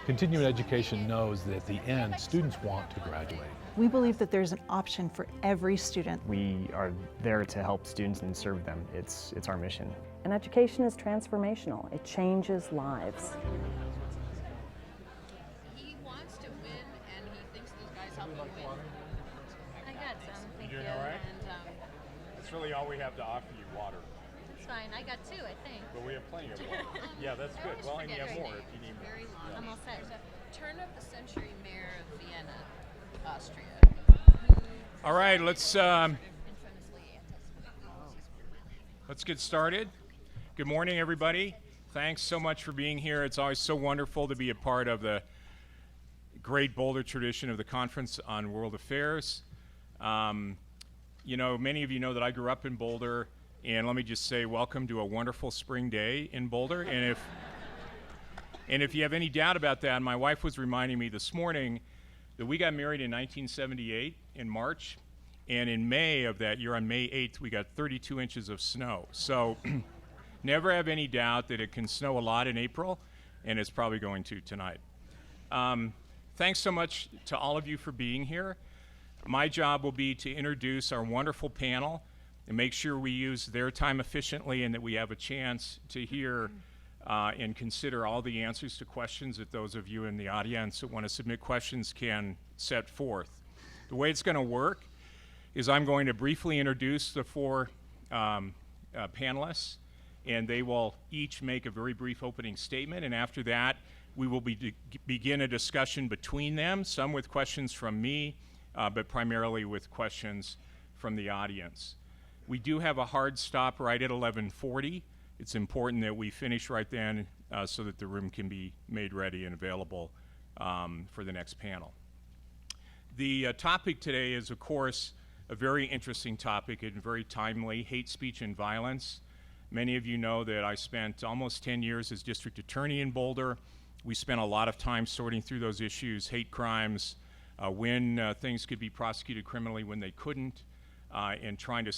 Continuing education knows that at the end, students want to graduate. We believe that there's an option for every student. We are there to help students and serve them. It's our mission. And education is transformational. It changes lives. He wants to win, and he thinks those guys help him win. I got some, thank you. Doing all right? And, That's really all we have to offer you, water. it's fine, I got two, I think. But we have plenty of water. Yeah, that's good. Well, and you have more if you need more. Very long. I'm all set. Turn of the century mayor of Vienna, Austria. All right, let's get started. Good morning, everybody. Thanks so much for being here. It's always so wonderful to be a part of the great Boulder tradition of the Conference on World Affairs. You know, many of you know that I grew up in Boulder, and let me just say welcome to a wonderful spring day in Boulder. And if you have any doubt about that, my wife was reminding me this morning that we got married in 1978 in March, and in May of that year, on May 8th, we got 32 inches of snow. So never have any doubt that it can snow a lot in April, and it's probably going to tonight. Thanks so much to all of you for being here. My job will be to introduce our wonderful panel and make sure we use their time efficiently and that we have a chance to hear and consider all the answers to questions that those of you in the audience that want to submit questions can set forth. The way it's going to work is I'm going to briefly introduce the four panelists, and they will each make a very brief opening statement, and after that we will begin a discussion between them, some with questions from me, but primarily with questions from the audience. We do have a hard stop right at 11:40. It's important that we finish right then so that the room can be made ready and available for the next panel. The topic today is, of course, a very interesting topic and very timely: hate speech and violence. Many of you know that I spent almost 10 years as district attorney in Boulder. We spent a lot of time sorting through those issues, hate crimes, when things could be prosecuted criminally, when they couldn't, and trying to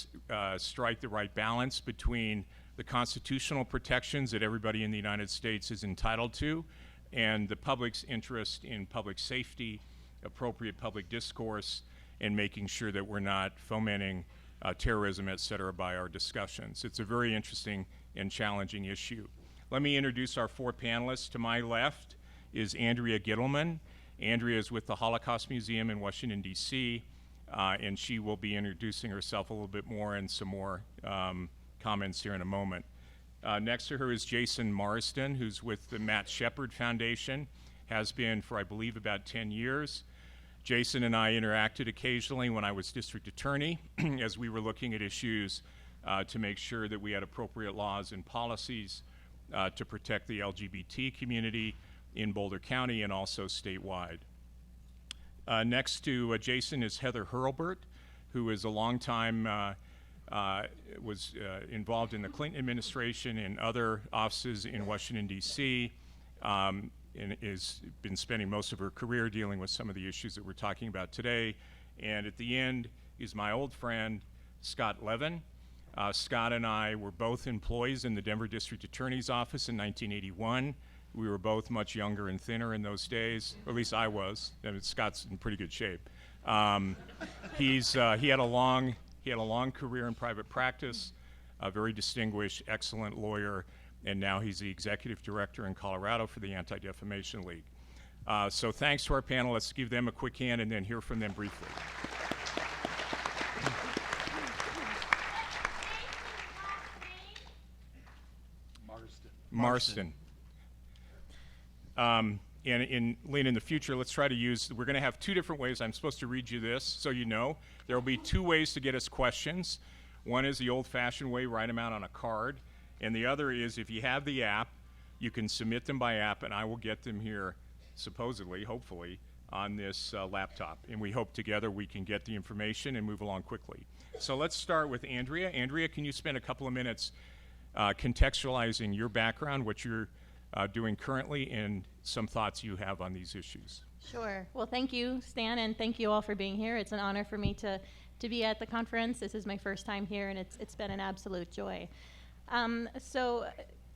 strike the right balance between the constitutional protections that everybody in the United States is entitled to and the public's interest in public safety, appropriate public discourse, and making sure that we're not fomenting terrorism, et cetera, by our discussions. It's a very interesting and challenging issue. Let me introduce our four panelists. To my left is Andrea Gittleman. Andrea is with the Holocaust Museum in Washington, D.C., and she will be introducing herself a little bit more and some more comments here in a moment. Next to her is Jason Marsden, who's with the Matt Shepard Foundation, has been for, I believe, about 10 years. Jason and I interacted occasionally when I was district attorney as we were looking at issues to make sure that we had appropriate laws and policies to protect the LGBT community in Boulder County and also statewide. Next to Jason is Heather Hurlburt, who is a longtime was involved in the Clinton administration and other offices in Washington, D.C., and has been spending most of her career dealing with some of the issues that we're talking about today. And at the end is my old friend, Scott Levin. Scott and I were both employees in the Denver District Attorney's Office in 1981. We were both much younger and thinner in those days, or at least I was. I mean, Scott's in pretty good shape. He had a long career in private practice, a very distinguished, excellent lawyer, and now he's the executive director in Colorado for the Anti-Defamation League. So thanks to our panelists. Give them a quick hand and then hear from them briefly. Marsden. And in the future, let's try to use, we're going to have two different ways. I'm supposed to read you this so you know. There will be two ways to get us questions. One is the old-fashioned way, write them out on a card. And the other is, if you have the app, you can submit them by app, and I will get them here, supposedly, hopefully, on this laptop. And we hope together we can get the information and move along quickly. So let's start with Andrea. Andrea, can you spend a couple of minutes contextualizing your background, what you're doing currently, and some thoughts you have on these issues? Sure. Well, thank you, Stan, and thank you all for being here. It's an honor for me to be at the conference. This is my first time here, and it's been an absolute joy. So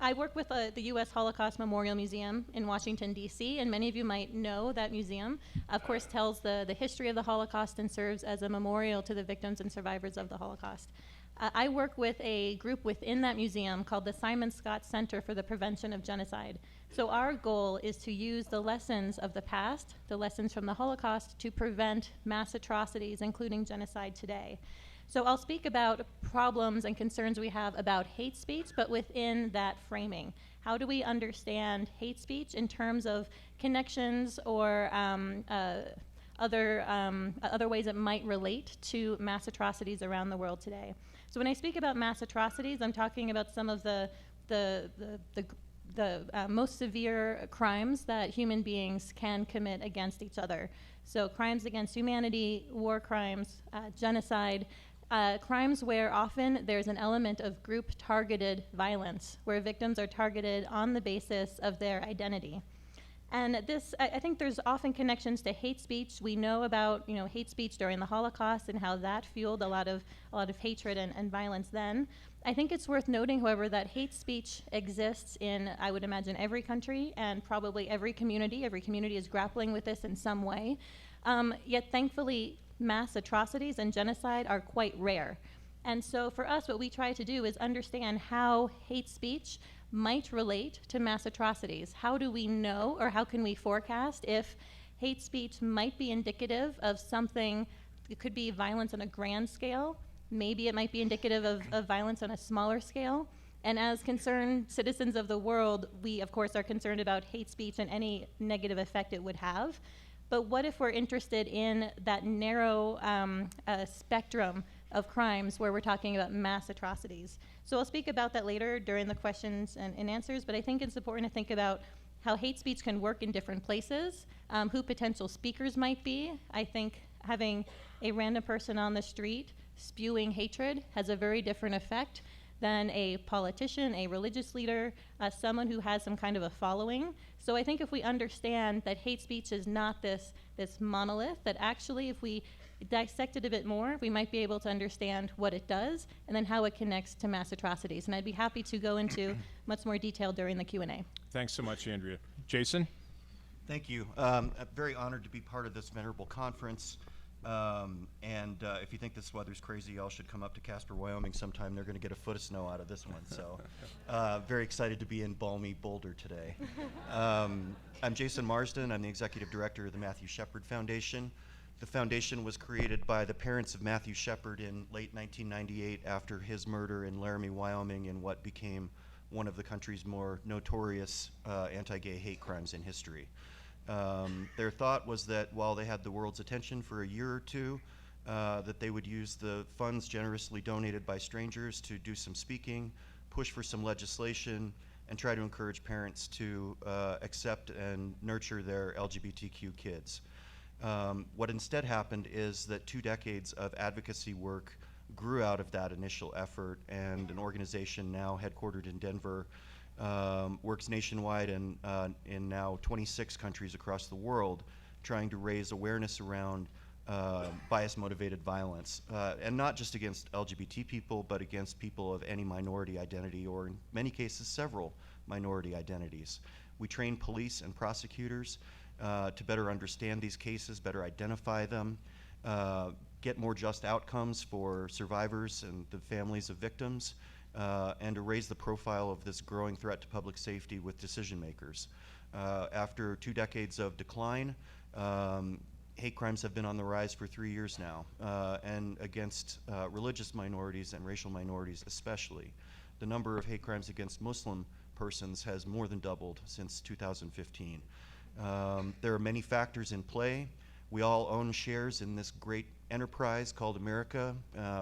I work with the U.S. Holocaust Memorial Museum in Washington, D.C., and many of you might know that museum. Of course, tells the history of the Holocaust and serves as a memorial to the victims and survivors of the Holocaust. I work with a group within that museum called the Simon Scott Center for the Prevention of Genocide. So our goal is to use the lessons of the past, the lessons from the Holocaust, to prevent mass atrocities, including genocide today. So I'll speak about problems and concerns we have about hate speech, but within that framing. How do we understand hate speech in terms of connections or other ways it might relate to mass atrocities around the world today? So when I speak about mass atrocities, I'm talking about some of the most severe crimes that human beings can commit against each other. So crimes against humanity, war crimes, genocide, crimes where often there's an element of group-targeted violence, where victims are targeted on the basis of their identity. And this, I think there's often connections to hate speech. We know about, hate speech during the Holocaust and how that fueled a lot of hatred and violence then. I think it's worth noting, however, that hate speech exists in, I would imagine, every country and probably every community. Every community is grappling with this in some way. Yet, thankfully, mass atrocities and genocide are quite rare. And so for us, what we try to do is understand how hate speech might relate to mass atrocities. How do we know, or how can we forecast if hate speech might be indicative of something? It could be violence on a grand scale. Maybe it might be indicative of violence on a smaller scale. And as concerned citizens of the world, we, of course, are concerned about hate speech and any negative effect it would have. But what if we're interested in that narrow spectrum of crimes where we're talking about mass atrocities? So I'll speak about that later during the questions and answers, but I think it's important to think about how hate speech can work in different places, who potential speakers might be. I think having a random person on the street spewing hatred has a very different effect than a politician, a religious leader, someone who has some kind of a following. So I think if we understand that hate speech is not this monolith, that actually if we dissect it a bit more, we might be able to understand what it does and then how it connects to mass atrocities. And I'd be happy to go into much more detail during the Q&A. Thanks so much, Andrea. Jason? Thank you. I'm very honored to be part of this venerable conference. If you think this weather's crazy, y'all should come up to Casper, Wyoming sometime. They're going to get a foot of snow out of this one. So very excited to be in balmy Boulder today. I'm Jason Marsden. I'm the executive director of the Matthew Shepard Foundation. The foundation was created by the parents of Matthew Shepard in late 1998 after his murder in Laramie, Wyoming, in what became one of the country's more notorious anti-gay hate crimes in history. Their thought was that while they had the world's attention for a year or two, that they would use the funds generously donated by strangers to do some speaking, push for some legislation, and try to encourage parents to accept and nurture their LGBTQ kids. What instead happened is that 2 decades of advocacy work grew out of that initial effort, and an organization now headquartered in Denver works nationwide and in now 26 countries across the world, trying to raise awareness around bias-motivated violence, and not just against LGBT people, but against people of any minority identity, or in many cases, several minority identities. We train police and prosecutors to better understand these cases, better identify them, get more just outcomes for survivors and the families of victims, and to raise the profile of this growing threat to public safety with decision makers. After 2 decades of decline, hate crimes have been on the rise for 3 years now, and against religious minorities and racial minorities especially. The number of hate crimes against Muslim persons has more than doubled since 2015. There are many factors in play. We all own shares in this great enterprise called America.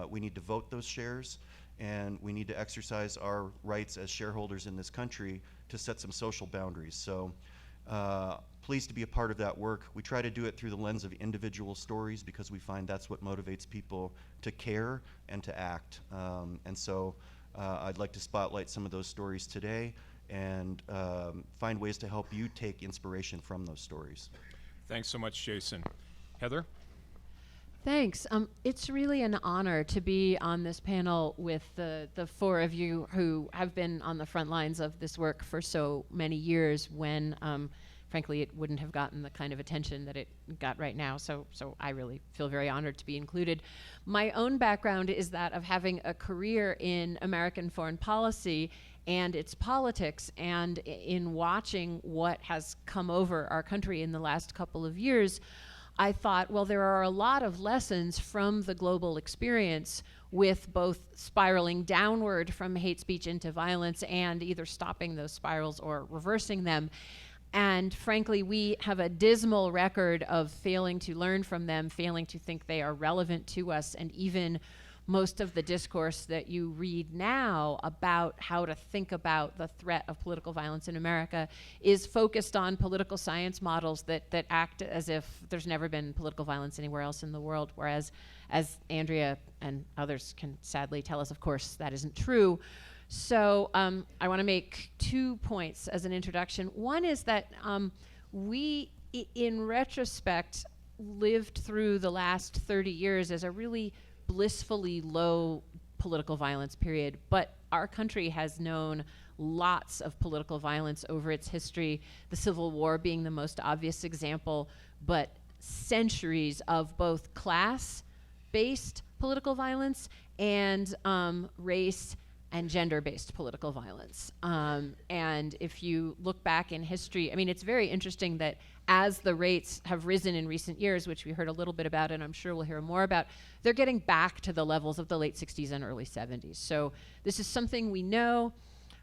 We need to vote those shares, and we need to exercise our rights as shareholders in this country to set some social boundaries. So pleased to be a part of that work. We try to do it through the lens of individual stories because we find that's what motivates people to care and to act. I'd like to spotlight some of those stories today and find ways to help you take inspiration from those stories. Thanks so much, Jason. Heather? Thanks. It's really an honor to be on this panel with the four of you who have been on the front lines of this work for so many years when, frankly, it wouldn't have gotten the kind of attention that it got right now. So I really feel very honored to be included. My own background is that of having a career in American foreign policy and its politics, and in watching what has come over our country in the last couple of years, I thought, well, there are a lot of lessons from the global experience with both spiraling downward from hate speech into violence and either stopping those spirals or reversing them. And frankly, we have a dismal record of failing to learn from them, failing to think they are relevant to us, and even most of the discourse that you read now about how to think about the threat of political violence in America is focused on political science models that act as if there's never been political violence anywhere else in the world, whereas, as Andrea and others can sadly tell us, of course, that isn't true. So I want to make 2 points as an introduction. One is that we, in retrospect, lived through the last 30 years as a really blissfully low political violence period, but our country has known lots of political violence over its history, the Civil War being the most obvious example, but centuries of both class-based political violence and race and gender-based political violence. And if you look back in history, I mean, it's very interesting that as the rates have risen in recent years, which we heard a little bit about and I'm sure we'll hear more about, they're getting back to the levels of the late 60s and early 70s. So this is something we know,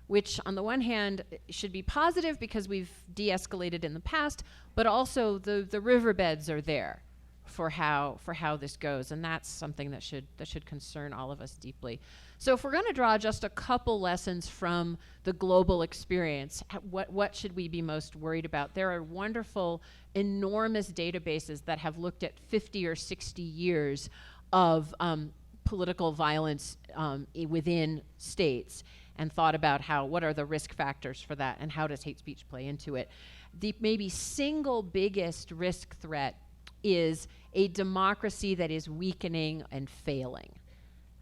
which on the one hand should be positive because we've de-escalated in the past, but also the riverbeds are there for how this goes, and that's something that should concern all of us deeply. So if we're going to draw just a couple lessons from the global experience, what should we be most worried about? There are wonderful, enormous databases that have looked at 50 or 60 years of political violence within states and thought about what are the risk factors for that and how does hate speech play into it. The maybe single biggest risk threat is a democracy that is weakening and failing.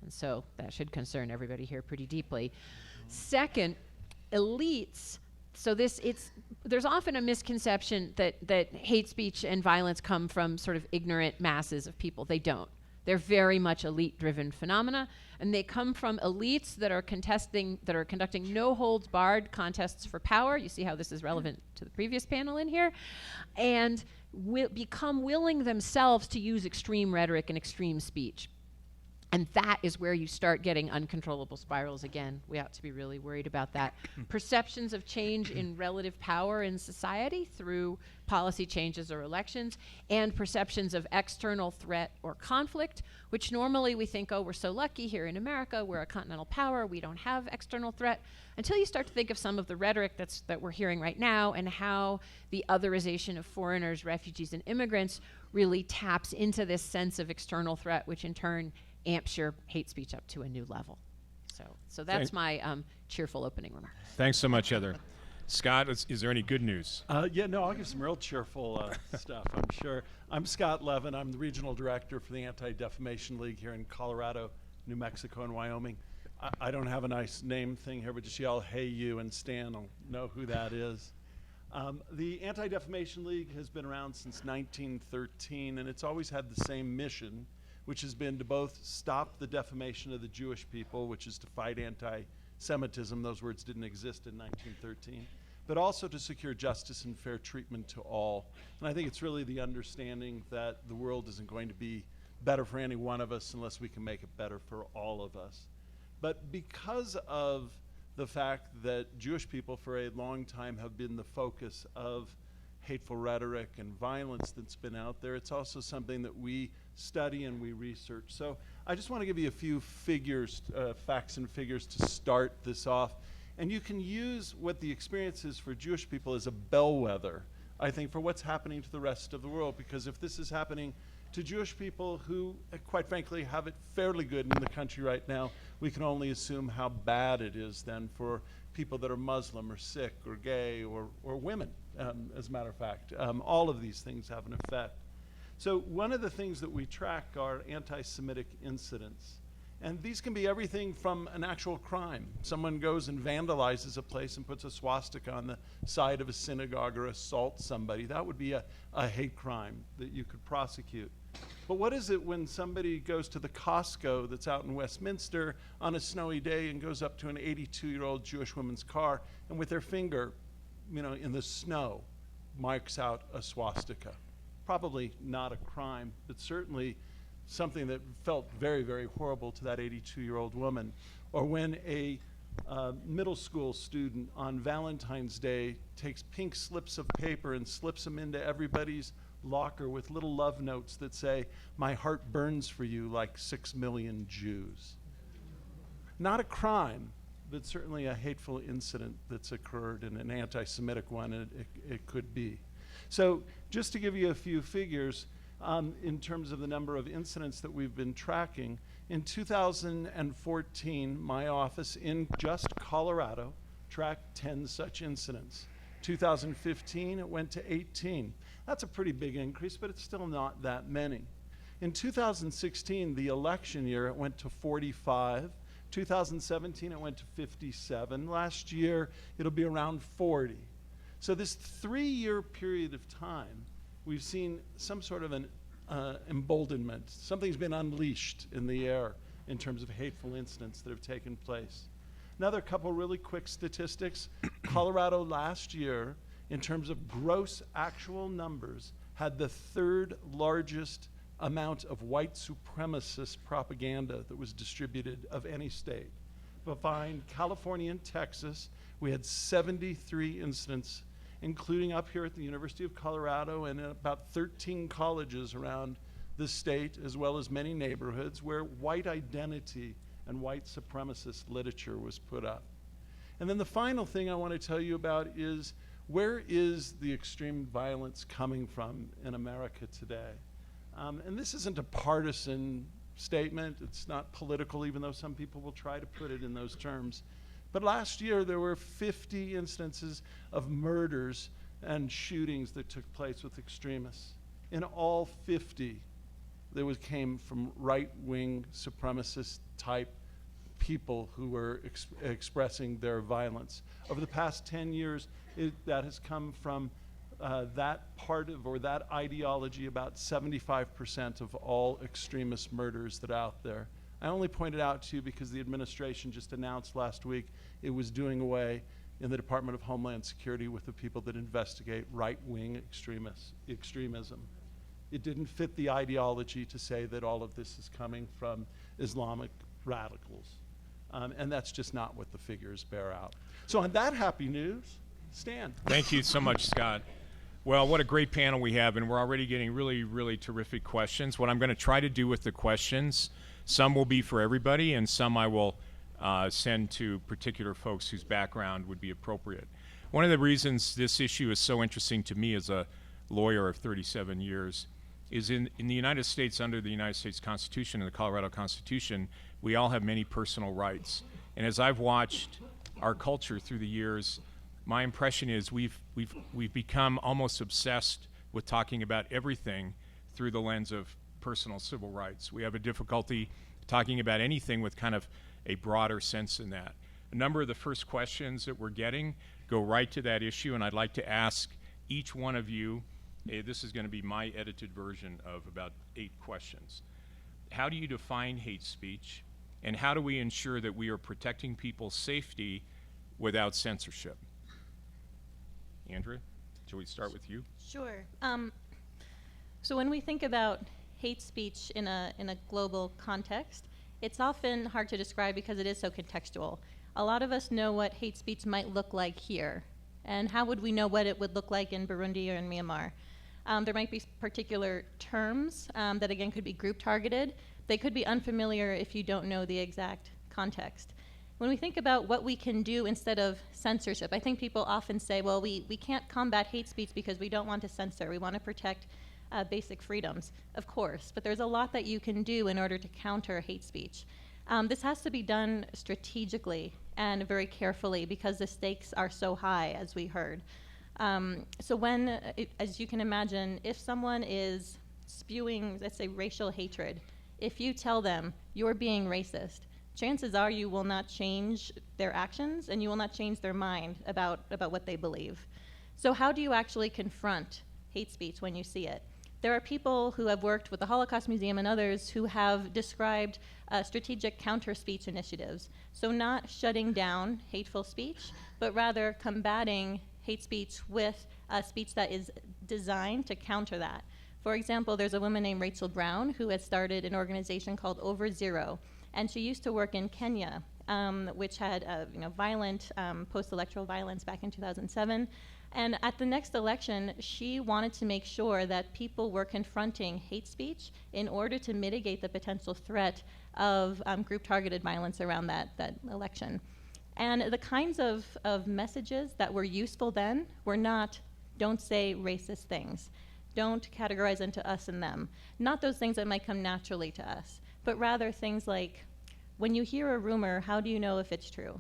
And so that should concern everybody here pretty deeply. Second, elites. So there's often a misconception that hate speech and violence come from sort of ignorant masses of people. They don't. They're very much elite-driven phenomena, and they come from elites that are conducting no-holds-barred contests for power. You see how this is relevant to the previous panel in here, and become willing themselves to use extreme rhetoric and extreme speech. And that is where you start getting uncontrollable spirals again. We ought to be really worried about that. Perceptions of change in relative power in society through policy changes or elections, and perceptions of external threat or conflict, which normally we think, oh, we're so lucky here in America, we're a continental power, we don't have external threat, until you start to think of some of the rhetoric that we're hearing right now and how the otherization of foreigners, refugees, and immigrants really taps into this sense of external threat, which in turn amps your hate speech up to a new level. So that's my cheerful opening remarks. Thanks so much, Heather. Scott, is there any good news? I'll give some real cheerful stuff, I'm sure. I'm Scott Levin. I'm the regional director for the Anti-Defamation League here in Colorado, New Mexico, and Wyoming. I don't have a nice name thing here, but just yell, hey, you, and Stan will know who that is. The Anti-Defamation League has been around since 1913, and it's always had the same mission, which has been to both stop the defamation of the Jewish people, which is to fight anti-Semitism, those words didn't exist in 1913, but also to secure justice and fair treatment to all. And I think it's really the understanding that the world isn't going to be better for any one of us unless we can make it better for all of us. But because of the fact that Jewish people for a long time have been the focus of hateful rhetoric and violence that's been out there, it's also something that we study and we research. So I just want to give you a few figures, facts and figures to start this off. And you can use what the experience is for Jewish people as a bellwether, I think, for what's happening to the rest of the world. Because if this is happening to Jewish people who, quite frankly, have it fairly good in the country right now, we can only assume how bad it is then for people that are Muslim or Sikh or gay or women, as a matter of fact. All of these things have an effect. So one of the things that we track are anti-Semitic incidents. And these can be everything from an actual crime. Someone goes and vandalizes a place and puts a swastika on the side of a synagogue or assaults somebody. That would be a hate crime that you could prosecute. But what is it when somebody goes to the Costco that's out in Westminster on a snowy day and goes up to an 82-year-old Jewish woman's car and with their finger, in the snow, marks out a swastika? Probably not a crime, but certainly something that felt very, very horrible to that 82-year-old woman. Or when a middle school student on Valentine's Day takes pink slips of paper and slips them into everybody's locker with little love notes that say, "My heart burns for you like 6 million Jews." Not a crime, but certainly a hateful incident that's occurred, and an anti-Semitic one it could be. So just to give you a few figures, in terms of the number of incidents that we've been tracking, in 2014, my office in just Colorado tracked 10 such incidents. 2015, it went to 18. That's a pretty big increase, but it's still not that many. In 2016, the election year, it went to 45. 2017, it went to 57. Last year, it'll be around 40. So this 3-year period of time, we've seen some sort of an emboldenment. Something's been unleashed in the air in terms of hateful incidents that have taken place. Another couple really quick statistics. Colorado last year, in terms of gross actual numbers, had the 3rd largest amount of white supremacist propaganda that was distributed of any state. Behind California and Texas, we had 73 incidents, including up here at the University of Colorado and in about 13 colleges around the state, as well as many neighborhoods where white identity and white supremacist literature was put up. And then the final thing I want to tell you about is, where is the extreme violence coming from in America today? And this isn't a partisan statement. It's not political, even though some people will try to put it in those terms. But last year, there were 50 instances of murders and shootings that took place with extremists. In all 50, came from right-wing supremacist type people who were expressing their violence. Over the past 10 years, that has come from that part of, or that ideology, about 75% of all extremist murders that are out there. I only pointed out to you because the administration just announced last week it was doing away in the Department of Homeland Security with the people that investigate right-wing extremism. It didn't fit the ideology to say that all of this is coming from Islamic radicals. And that's just not what the figures bear out. So on that happy news, Stan. Thank you so much, Scott. Well, what a great panel we have, and we're already getting really, really terrific questions. What I'm going to try to do with the questions, some will be for everybody, and some I will send to particular folks whose background would be appropriate. One of the reasons this issue is so interesting to me as a lawyer of 37 years is in the United States, under the United States Constitution and the Colorado Constitution, we all have many personal rights. And as I've watched our culture through the years, my impression is we've become almost obsessed with talking about everything through the lens of personal civil rights. We have a difficulty talking about anything with kind of a broader sense in that. A number of the first questions that we're getting go right to that issue, and I'd like to ask each one of you, this is going to be my edited version of about 8 questions. How do you define hate speech, and how do we ensure that we are protecting people's safety without censorship? Andrea, shall we start with you? Sure. So when we think about hate speech in a global context, it's often hard to describe because it is so contextual. A lot of us know what hate speech might look like here, and how would we know what it would look like in Burundi or in Myanmar? There might be particular terms that again could be group targeted. They could be unfamiliar if you don't know the exact context. When we think about what we can do instead of censorship, I think people often say, well, we can't combat hate speech because we don't want to censor. We want to protect basic freedoms, of course, but there's a lot that you can do in order to counter hate speech. This has to be done strategically and very carefully because the stakes are so high, as we heard. So as you can imagine, if someone is spewing, let's say, racial hatred, if you tell them you're being racist, chances are you will not change their actions and you will not change their mind about what they believe. So how do you actually confront hate speech when you see it? There are people who have worked with the Holocaust Museum and others who have described strategic counter-speech initiatives. So not shutting down hateful speech, but rather combating hate speech with speech that is designed to counter that. For example, there's a woman named Rachel Brown who has started an organization called Over Zero, and she used to work in Kenya, which had violent post-electoral violence back in 2007. And at the next election, she wanted to make sure that people were confronting hate speech in order to mitigate the potential threat of group-targeted violence around that election. And the kinds of messages that were useful then were not, don't say racist things, don't categorize into us and them, not those things that might come naturally to us, but rather things like, when you hear a rumor, how do you know if it's true?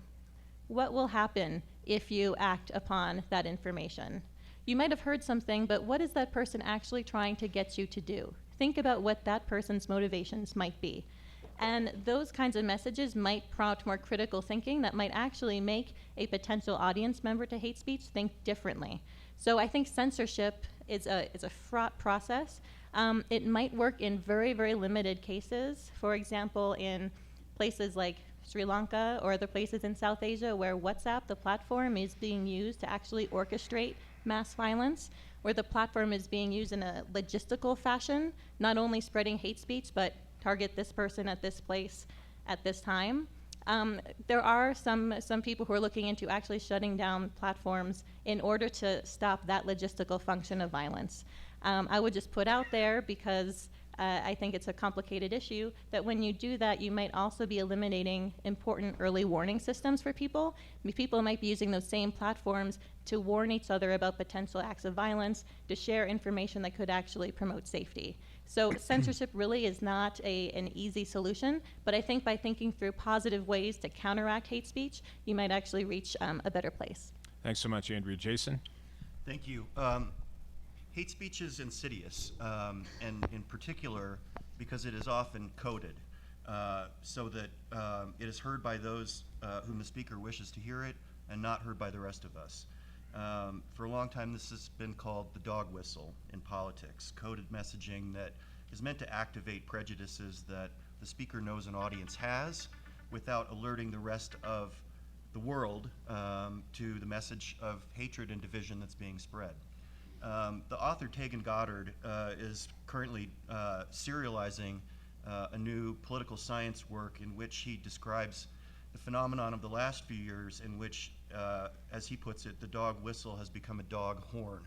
What will happen if you act upon that information? You might have heard something, but what is that person actually trying to get you to do? Think about what that person's motivations might be. And those kinds of messages might prompt more critical thinking that might actually make a potential audience member to hate speech think differently. So I think censorship is a fraught process. It might work in very, very limited cases. For example, in places like Sri Lanka or other places in South Asia where WhatsApp, the platform, is being used to actually orchestrate mass violence, where the platform is being used in a logistical fashion, not only spreading hate speech, but target this person at this place at this time. There are some people who are looking into actually shutting down platforms in order to stop that logistical function of violence. I would just put out there, because I think it's a complicated issue, that when you do that, you might also be eliminating important early warning systems for people. People might be using those same platforms to warn each other about potential acts of violence, to share information that could actually promote safety. So censorship really is not an easy solution, but I think by thinking through positive ways to counteract hate speech, you might actually reach a better place. Thanks so much, Andrea. Jason? Thank you. Hate speech is insidious, and in particular because it is often coded, so that it is heard by those whom the speaker wishes to hear it and not heard by the rest of us. For a long time, this has been called the dog whistle in politics, coded messaging that is meant to activate prejudices that the speaker knows an audience has without alerting the rest of the world to the message of hatred and division that's being spread. The author Tegan Goddard is currently serializing a new political science work in which he describes the phenomenon of the last few years in which, as he puts it, the dog whistle has become a dog horn.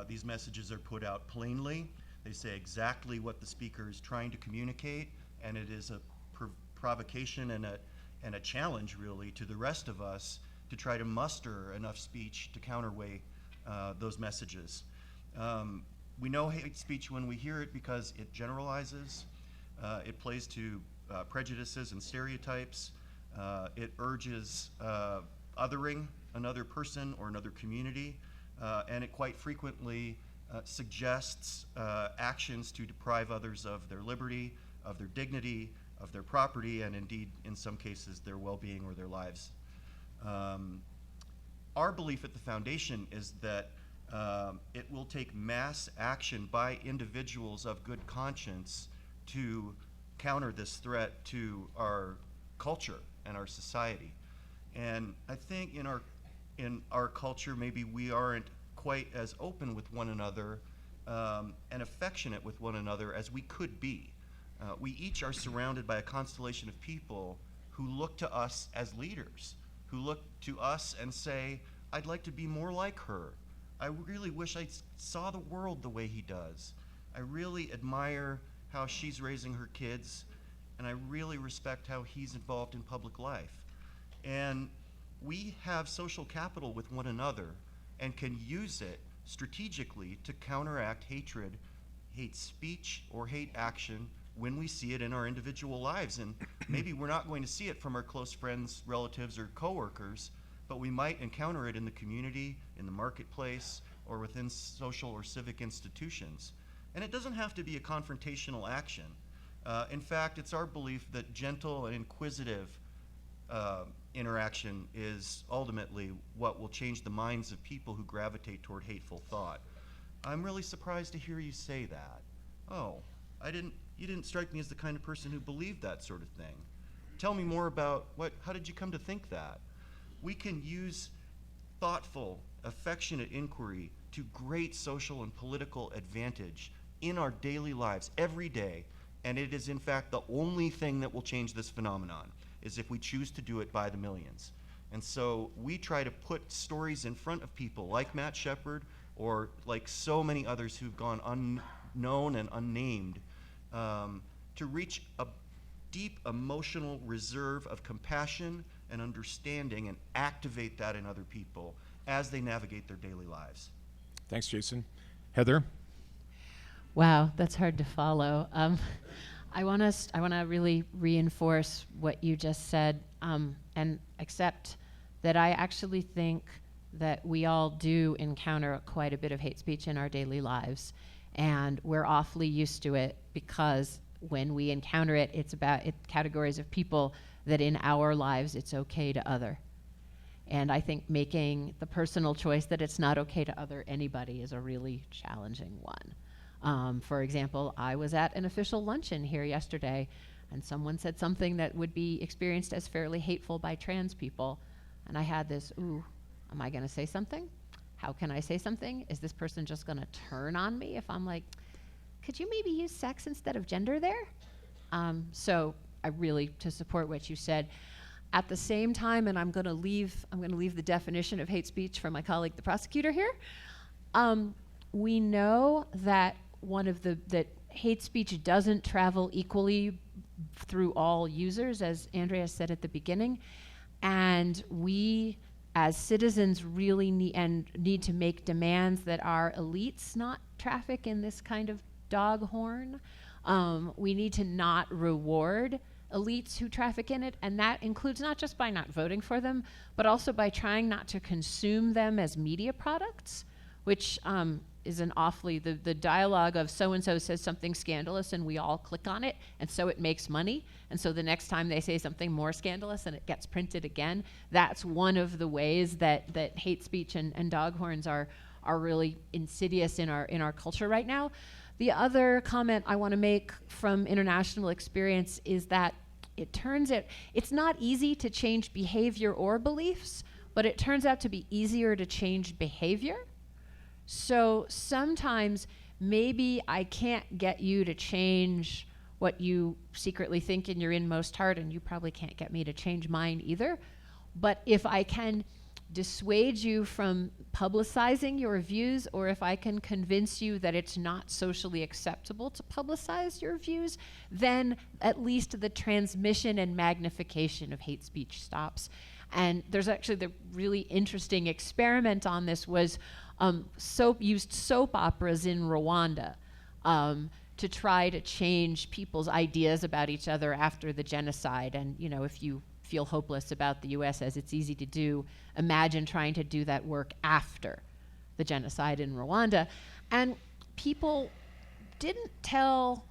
These messages are put out plainly. They say exactly what the speaker is trying to communicate, and it is a provocation and a challenge, really, to the rest of us to try to muster enough speech to counterweight those messages. We know hate speech when we hear it because it generalizes, it plays to prejudices and stereotypes, it urges othering another person or another community, and it quite frequently suggests actions to deprive others of their liberty, of their dignity, of their property, and indeed, in some cases, their well-being or their lives. Our belief at the foundation is that it will take mass action by individuals of good conscience to counter this threat to our culture and our society. And I think in our culture, maybe we aren't quite as open with one another and affectionate with one another as we could be. We each are surrounded by a constellation of people who look to us as leaders, who look to us and say, I'd like to be more like her. I really wish I saw the world the way he does. I really admire how she's raising her kids, and I really respect how he's involved in public life. And we have social capital with one another and can use it strategically to counteract hatred, hate speech, or hate action when we see it in our individual lives. And maybe we're not going to see it from our close friends, relatives, or coworkers, but we might encounter it in the community, in the marketplace, or within social or civic institutions. And it doesn't have to be a confrontational action. In fact, it's our belief that gentle and inquisitive interaction is ultimately what will change the minds of people who gravitate toward hateful thought. I'm really surprised to hear you say that. Oh, you didn't strike me as the kind of person who believed that sort of thing. Tell me more about how did you come to think that? We can use thoughtful, affectionate inquiry to great social and political advantage in our daily lives every day, and it is in fact the only thing that will change this phenomenon, is if we choose to do it by the millions. And so we try to put stories in front of people like Matt Shepard or like so many others who've gone unknown and unnamed to reach a deep emotional reserve of compassion and understanding and activate that in other people as they navigate their daily lives. Thanks, Jason. Heather? Wow, that's hard to follow. I want to really reinforce what you just said and accept that I actually think that we all do encounter quite a bit of hate speech in our daily lives, and we're awfully used to it because when we encounter it, it's about categories of people that in our lives it's okay to other. And I think making the personal choice that it's not okay to other anybody is a really challenging one. For example, I was at an official luncheon here yesterday, and someone said something that would be experienced as fairly hateful by trans people. And I had this, ooh, am I gonna say something? How can I say something? Is this person just gonna turn on me if I'm like, could you maybe use sex instead of gender there? So I really, to support what you said, at the same time, and I'm gonna leave the definition of hate speech for my colleague, the prosecutor here. We know that that hate speech doesn't travel equally through all users, as Andrea said at the beginning, and we as citizens really need to make demands that our elites not traffic in this kind of dog horn. We need to not reward elites who traffic in it, and that includes not just by not voting for them, but also by trying not to consume them as media products, which is an awfully, the dialogue of so-and-so says something scandalous and we all click on it, and so it makes money, and so the next time they say something more scandalous and it gets printed again, that's one of the ways that hate speech and dog horns are really insidious in our culture right now. The other comment I want to make from international experience is that it turns out it's not easy to change behavior or beliefs, but it turns out to be easier to change behavior. So sometimes maybe I can't get you to change what you secretly think in your inmost heart, and you probably can't get me to change mine either. But if I can dissuade you from publicizing your views, or if I can convince you that it's not socially acceptable to publicize your views, then at least the transmission and magnification of hate speech stops. And there's actually the really interesting experiment on this was used soap operas in Rwanda to try to change people's ideas about each other after the genocide. And if you feel hopeless about the US, as it's easy to do, imagine trying to do that work after the genocide in Rwanda. And people didn't tell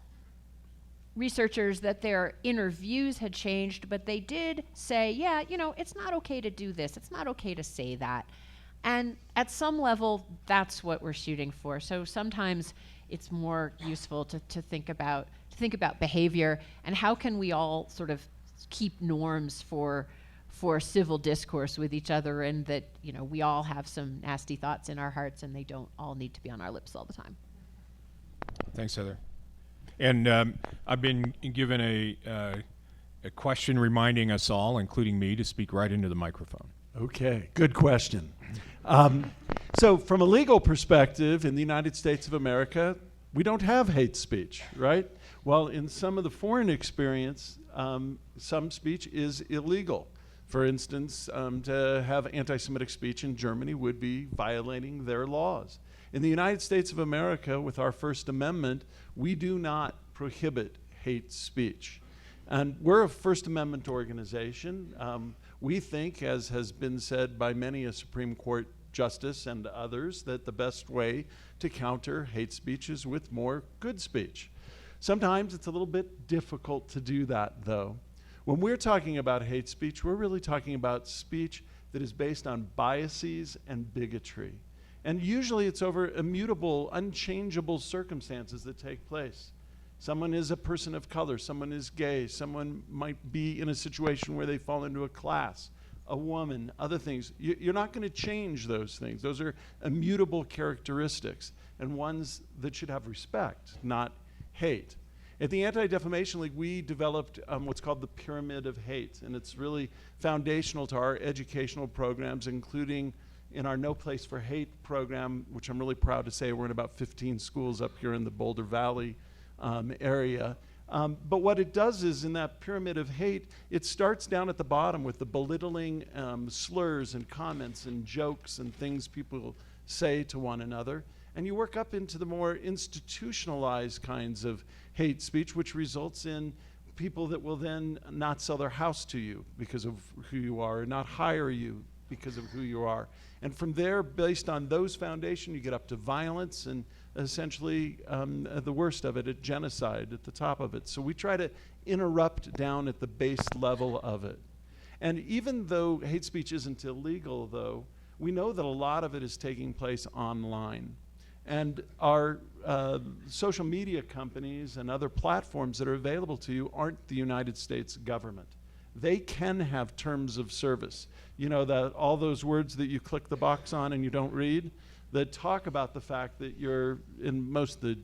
researchers that their inner views had changed, but they did say, yeah, it's not okay to do this, it's not okay to say that. And at some level, that's what we're shooting for. So sometimes it's more useful to think about behavior and how can we all sort of keep norms for civil discourse with each other, and that we all have some nasty thoughts in our hearts and they don't all need to be on our lips all the time. Thanks, Heather. And I've been given a question reminding us all, including me, to speak right into the microphone. Okay, good question. So from a legal perspective, in the United States of America, we don't have hate speech, right? Well, in some of the foreign experience, some speech is illegal. For instance, to have anti-Semitic speech in Germany would be violating their laws. In the United States of America, with our First Amendment, we do not prohibit hate speech. And we're a First Amendment organization. We think, as has been said by many a Supreme Court Justice and others that the best way to counter hate speech is with more good speech. Sometimes it's a little bit difficult to do that, though. When we're talking about hate speech, we're really talking about speech that is based on biases and bigotry. And usually it's over immutable, unchangeable circumstances that take place. Someone is a person of color, someone is gay, someone might be in a situation where they fall into a class, a woman, other things. You're not going to change those things. Those are immutable characteristics and ones that should have respect, not hate. At the Anti-Defamation League, we developed what's called the Pyramid of Hate, and it's really foundational to our educational programs, including in our No Place for Hate program, which I'm really proud to say we're in about 15 schools up here in the Boulder Valley area. But what it does is in that pyramid of hate, it starts down at the bottom with the belittling slurs and comments and jokes and things people say to one another. And you work up into the more institutionalized kinds of hate speech, which results in people that will then not sell their house to you because of who you are, or not hire you because of who you are. And from there, based on those foundations, you get up to violence and essentially the worst of it, at genocide at the top of it. So we try to interrupt down at the base level of it. And even though hate speech isn't illegal, though, we know that a lot of it is taking place online. And our social media companies and other platforms that are available to you aren't the United States government. They can have terms of service. You know, that all those words that you click the box on and you don't read, that talk about the fact that you're, in most of the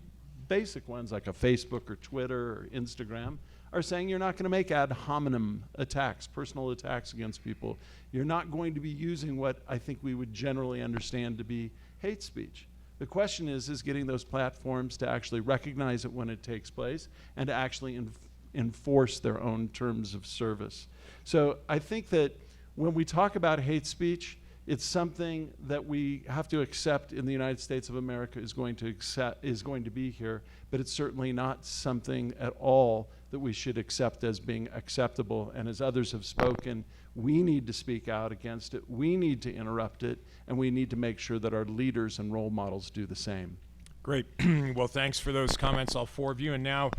basic ones like a Facebook or Twitter or Instagram, are saying you're not going to make ad hominem attacks, personal attacks against people. You're not going to be using what I think we would generally understand to be hate speech. The question is getting those platforms to actually recognize it when it takes place and to actually enforce their own terms of service. So I think that when we talk about hate speech, it's something that we have to accept in the United States of America is going to be here, but it's certainly not something at all that we should accept as being acceptable. And as others have spoken, we need to speak out against it, we need to interrupt it, and we need to make sure that our leaders and role models do the same. Great. Well, thanks for those comments, all four of you. And now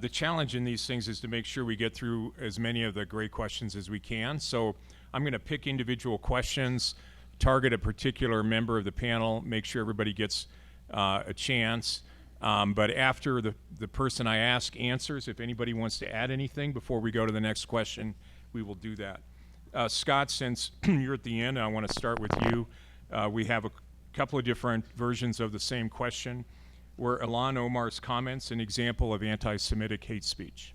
the challenge in these things is to make sure we get through as many of the great questions as we can. So I'm going to pick individual questions, target a particular member of the panel, make sure everybody gets a chance. But after the person I ask answers, if anybody wants to add anything before we go to the next question, we will do that. Scott, since you're at the end, I want to start with you. We have a couple of different versions of the same question. Were Ilhan Omar's comments an example of anti-Semitic hate speech?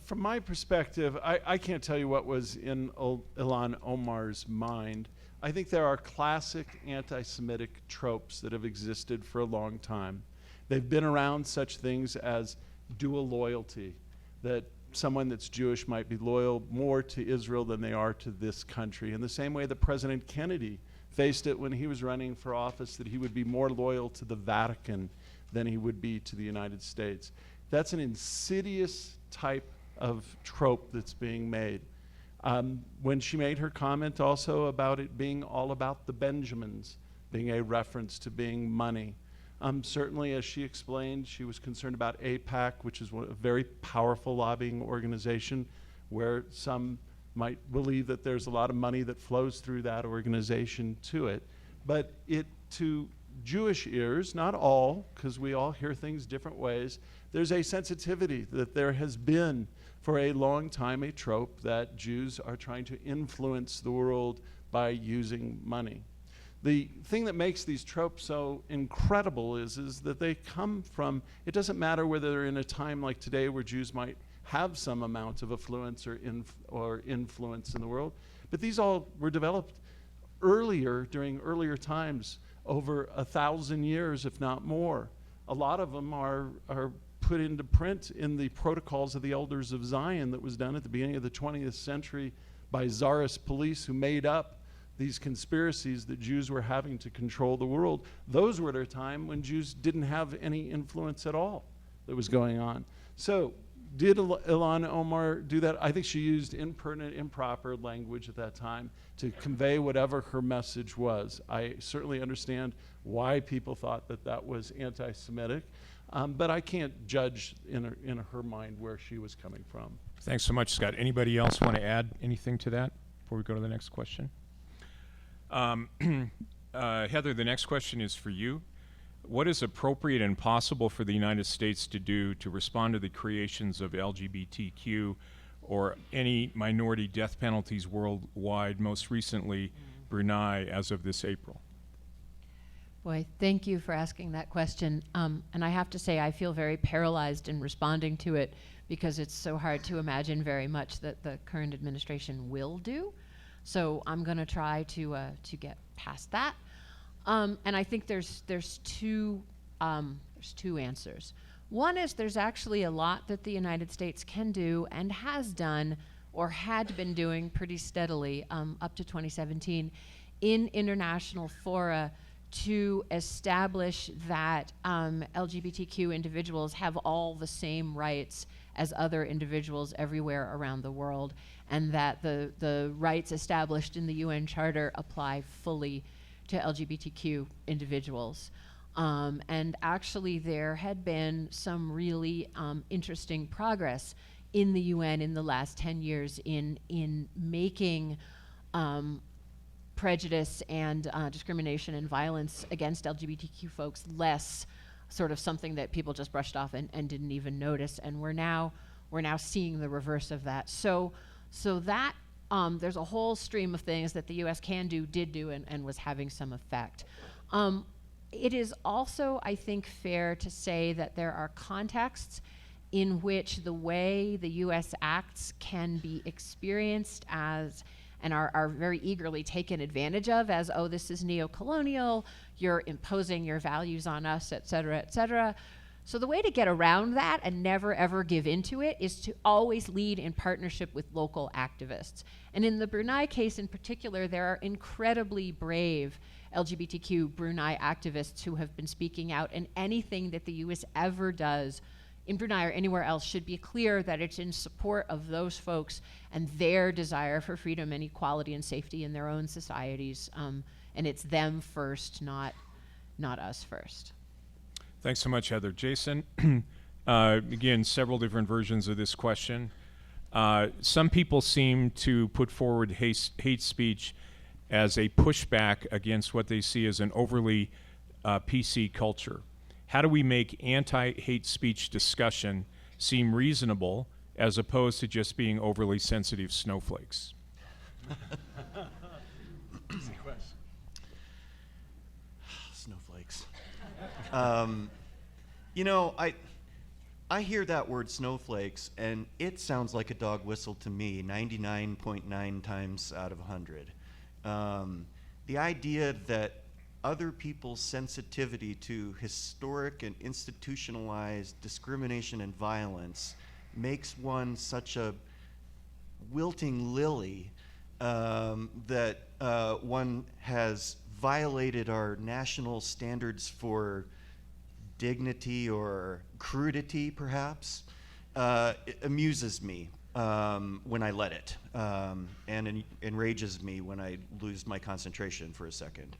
From my perspective, I can't tell you what was in Ilhan Omar's mind. I think there are classic anti-Semitic tropes that have existed for a long time. They've been around, such things as dual loyalty, that someone that's Jewish might be loyal more to Israel than they are to this country. In the same way that President Kennedy faced it when he was running for office, that he would be more loyal to the Vatican than he would be to the United States. That's an insidious type of trope that's being made. When she made her comment also about it being all about the Benjamins, being a reference to being money. Certainly, as she explained, she was concerned about AIPAC, which is a very powerful lobbying organization where some might believe that there's a lot of money that flows through that organization to it. But it, to Jewish ears, not all, because we all hear things different ways, there's a sensitivity that there has been for a long time a trope that Jews are trying to influence the world by using money. The thing that makes these tropes so incredible is that they come from, it doesn't matter whether they're in a time like today where Jews might have some amount of affluence or influence in the world, but these all were developed earlier, during earlier times, over 1,000 years, if not more. A lot of them are put into print in the Protocols of the Elders of Zion that was done at the beginning of the 20th century by Tsarist police who made up these conspiracies that Jews were having to control the world. Those were at a time when Jews didn't have any influence at all that was going on. So Did Ilhan Omar do that? I think she used impertinent, improper language at that time to convey whatever her message was. I certainly understand why people thought that that was anti-Semitic, but I can't judge in her mind where she was coming from. Thanks so much, Scott. Anybody else want to add anything to that before we go to the next question? Heather, the next question is for you. What is appropriate and possible for the United States to do to respond to the creations of LGBTQ or any minority death penalties worldwide, most recently Brunei, as of this April? Boy, thank you for asking that question. And I have to say, I feel very paralyzed in responding to it because it's so hard to imagine very much that the current administration will do. So I'm going to try to get past that. And I think there's two answers. One is there's actually a lot that the United States can do and has done or had been doing pretty steadily up to 2017 in international fora to establish that LGBTQ individuals have all the same rights as other individuals everywhere around the world, and that the rights established in the UN Charter apply fully to LGBTQ individuals. And actually there had been some really interesting progress in the UN in the last 10 years in making prejudice and discrimination and violence against LGBTQ folks less sort of something that people just brushed off and didn't even notice. And we're now seeing the reverse of that. So that there's a whole stream of things that the U.S. did do, and was having some effect. It is also, I think, fair to say that there are contexts in which the way the U.S. acts can be experienced as, and are very eagerly taken advantage of as, oh, this is neo-colonial, you're imposing your values on us, et cetera, et cetera. So the way to get around that and never ever give into it is to always lead in partnership with local activists. And in the Brunei case in particular, there are incredibly brave LGBTQ Brunei activists who have been speaking out, and anything that the US ever does in Brunei or anywhere else should be clear that it's in support of those folks and their desire for freedom and equality and safety in their own societies. And it's them first, not us first. Thanks so much, Heather. Jason, again, several different versions of this question. Some people seem to put forward hate speech as a pushback against what they see as an overly PC culture. How do we make anti-hate speech discussion seem reasonable as opposed to just being overly sensitive snowflakes? Easy question. Snowflakes. You know, I hear that word snowflakes, and it sounds like a dog whistle to me 99.9 times out of 100. The idea that other people's sensitivity to historic and institutionalized discrimination and violence makes one such a wilting lily that one has violated our national standards for dignity or crudity, perhaps, it amuses me when I let it, and enrages me when I lose my concentration for a second.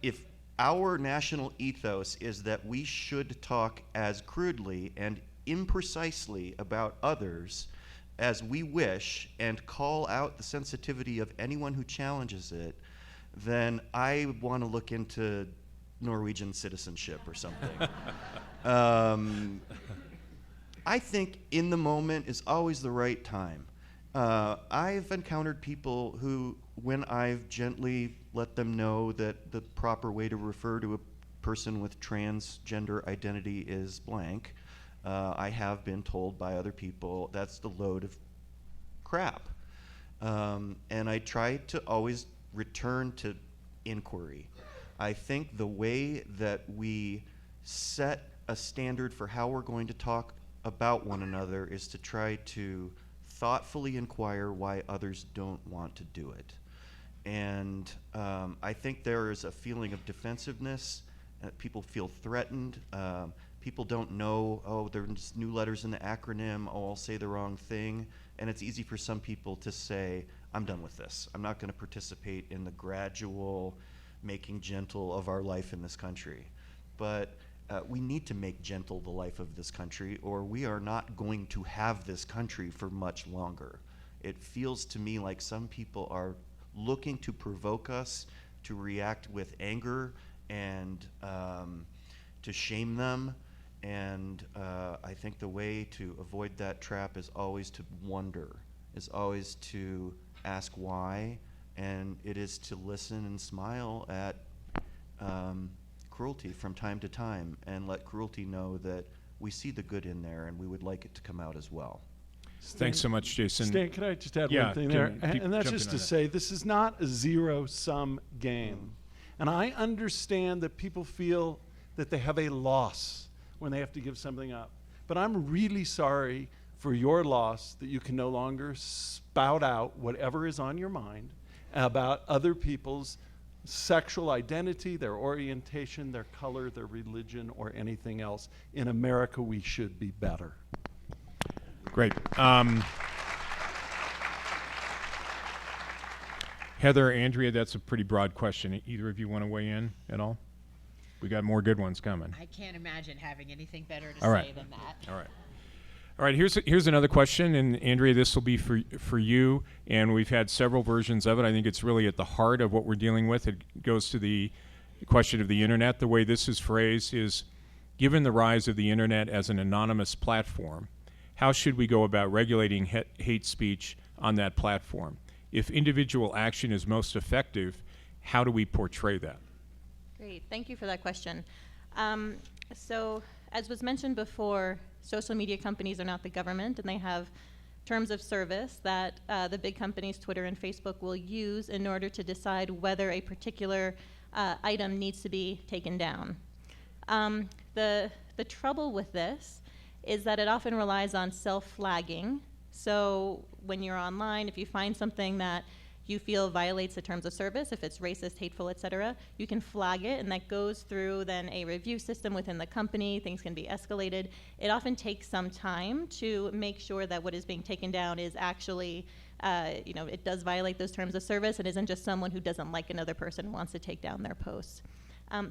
If our national ethos is that we should talk as crudely and imprecisely about others as we wish and call out the sensitivity of anyone who challenges it, then I want to look into Norwegian citizenship or something. I think in the moment is always the right time. I've encountered people who, when I've gently let them know that the proper way to refer to a person with transgender identity is blank, I have been told by other people that's the load of crap. And I try to always return to inquiry. I think the way that we set a standard for how we're going to talk about one another is to try to thoughtfully inquire why others don't want to do it. And I think there is a feeling of defensiveness. People feel threatened. people don't know, oh, there's new letters in the acronym, oh, I'll say the wrong thing. And it's easy for some people to say, I'm done with this. I'm not going to participate in the gradual making gentle of our life in this country. But we need to make gentle the life of this country, or we are not going to have this country for much longer. It feels to me like some people are looking to provoke us to react with anger and to shame them. And I think the way to avoid that trap is always to wonder, is always to ask why, and it is to listen and smile at cruelty from time to time and let cruelty know that we see the good in there and we would like it to come out as well. Thanks so much, Jason. Stan, can I just add one thing there? And that's just to say this is not a zero-sum game. And I understand that people feel that they have a loss when they have to give something up. But I'm really sorry for your loss that you can no longer spout out whatever is on your mind about other people's sexual identity, their orientation, their color, their religion, or anything else. In America, we should be better. Great. Heather, Andrea, that's a pretty broad question. Either of you want to weigh in at all? We got more good ones coming. I can't imagine having anything better to say than that. All right. All right, here's another question, and Andrea, this will be for you, and we've had several versions of it. I think it's really at the heart of what we're dealing with. It goes to the question of the internet. The way this is phrased is, given the rise of the internet as an anonymous platform, how should we go about regulating hate speech on that platform? If individual action is most effective, how do we portray that? Great, thank you for that question. So, as was mentioned before, social media companies are not the government, and they have terms of service that the big companies, Twitter and Facebook, will use in order to decide whether a particular item needs to be taken down. The trouble with this is that it often relies on self-flagging. So when you're online, if you find something that you feel violates the terms of service, if it's racist, hateful, etc., you can flag it, and that goes through then a review system within the company. Things can be escalated. It often takes some time to make sure that what is being taken down is actually, it does violate those terms of service. It isn't just someone who doesn't like another person who wants to take down their posts.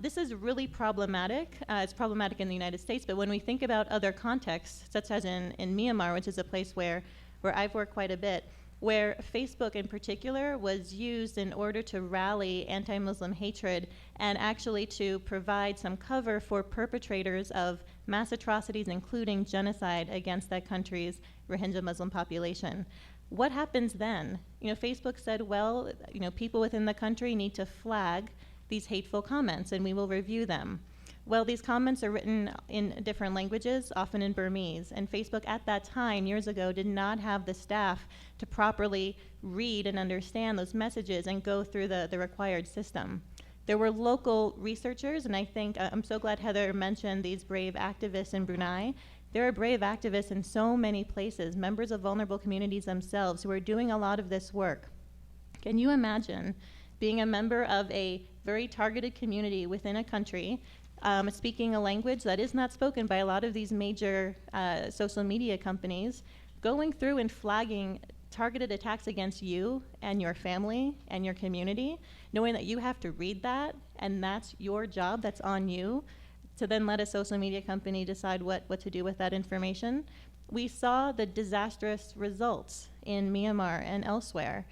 This is really problematic. It's problematic in the United States, but when we think about other contexts, such as in Myanmar, which is a place where I've worked quite a bit, where Facebook in particular was used in order to rally anti-Muslim hatred and actually to provide some cover for perpetrators of mass atrocities, including genocide against that country's Rohingya Muslim population. What happens then? Facebook said, well, people within the country need to flag these hateful comments and we will review them. Well, these comments are written in different languages, often in Burmese, and Facebook at that time, years ago, did not have the staff to properly read and understand those messages and go through the required system. There were local researchers, and I think, I'm so glad Heather mentioned these brave activists in Brunei. There are brave activists in so many places, members of vulnerable communities themselves, who are doing a lot of this work. Can you imagine being a member of a very targeted community within a country, speaking a language that is not spoken by a lot of these major social media companies, going through and flagging targeted attacks against you and your family and your community, knowing that you have to read that and that's your job, that's on you, to then let a social media company decide what to do with that information. We saw the disastrous results in Myanmar and elsewhere.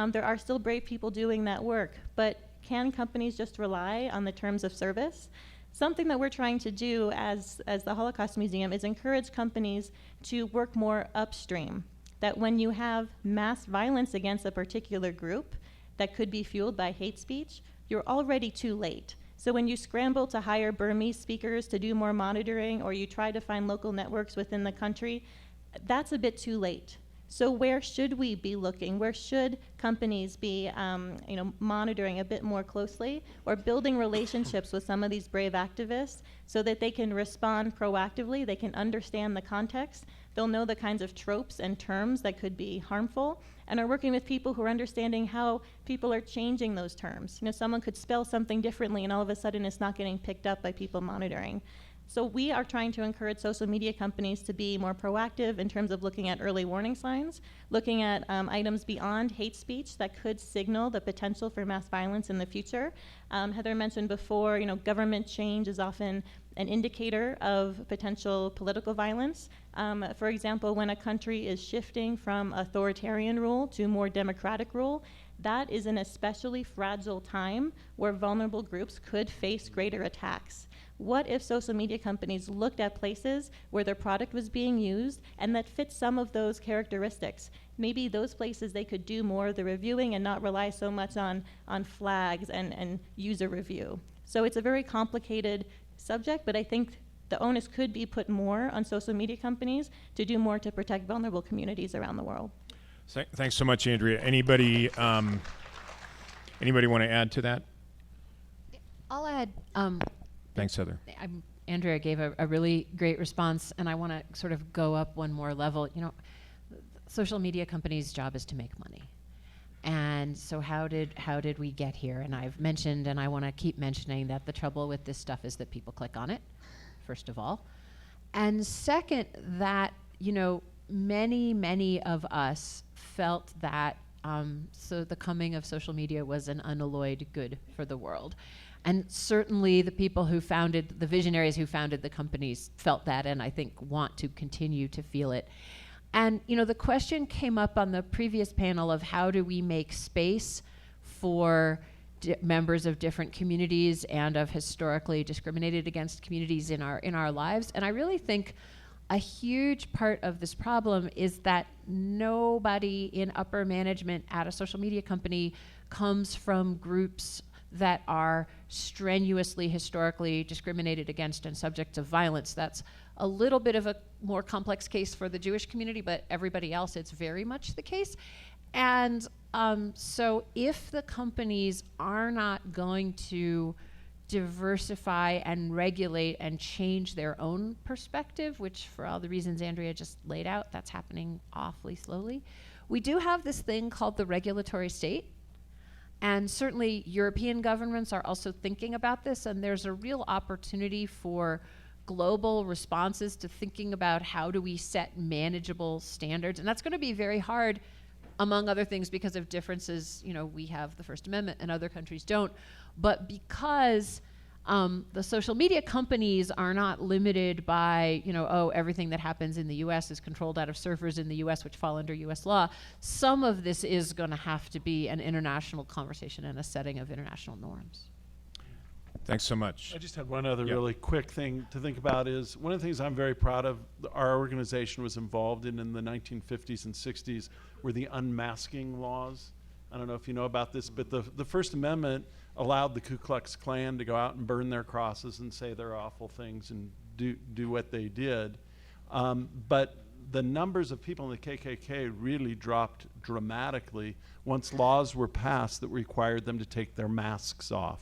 There are still brave people doing that work, but can companies just rely on the terms of service? Something that we're trying to do as the Holocaust Museum is encourage companies to work more upstream, that when you have mass violence against a particular group that could be fueled by hate speech, you're already too late. So when you scramble to hire Burmese speakers to do more monitoring, or you try to find local networks within the country, that's a bit too late. So where should we be looking? Where should companies be monitoring a bit more closely, or building relationships with some of these brave activists so that they can respond proactively, they can understand the context, they'll know the kinds of tropes and terms that could be harmful, and are working with people who are understanding how people are changing those terms. Someone could spell something differently and all of a sudden it's not getting picked up by people monitoring. So we are trying to encourage social media companies to be more proactive in terms of looking at early warning signs, looking at items beyond hate speech that could signal the potential for mass violence in the future. Heather mentioned before, government change is often an indicator of potential political violence. For example, when a country is shifting from authoritarian rule to more democratic rule, that is an especially fragile time where vulnerable groups could face greater attacks. What if social media companies looked at places where their product was being used and that fit some of those characteristics? Maybe those places they could do more of the reviewing and not rely so much on flags and user review. So it's a very complicated subject, but I think the onus could be put more on social media companies to do more to protect vulnerable communities around the world. Thanks so much, Andrea. Anybody want to add to that? I'll add. Thanks, Heather. Andrea gave a really great response, and I want to sort of go up one more level. Social media companies' job is to make money. And so how did we get here? And I've mentioned, and I want to keep mentioning, that the trouble with this stuff is that people click on it, first of all. And second, that, many of us felt that so the coming of social media was an unalloyed good for the world. And certainly the people the visionaries who founded the companies felt that, and I think want to continue to feel it. And the question came up on the previous panel of how do we make space for members of different communities and of historically discriminated against communities in our lives. And I really think a huge part of this problem is that nobody in upper management at a social media company comes from groups that are strenuously historically discriminated against and subject to violence. That's a little bit of a more complex case for the Jewish community, but everybody else, it's very much the case. And so if the companies are not going to diversify and regulate and change their own perspective, which for all the reasons Andrea just laid out, that's happening awfully slowly, we do have this thing called the regulatory state. And certainly European governments are also thinking about this, and there's a real opportunity for global responses to thinking about how do we set manageable standards. And that's going to be very hard, among other things, because of differences. We have the First Amendment and other countries don't. But because the social media companies are not limited by, everything that happens in the US is controlled out of servers in the US, which fall under US law, some of this is going to have to be an international conversation and a setting of international norms. Thanks so much. I just had one other really quick thing to think about is one of the things I'm very proud of our organization was involved in the 1950s and 60s were the unmasking laws. I don't know if you know about this, but the First Amendment allowed the Ku Klux Klan to go out and burn their crosses and say their awful things and do what they did. But the numbers of people in the KKK really dropped dramatically once laws were passed that required them to take their masks off.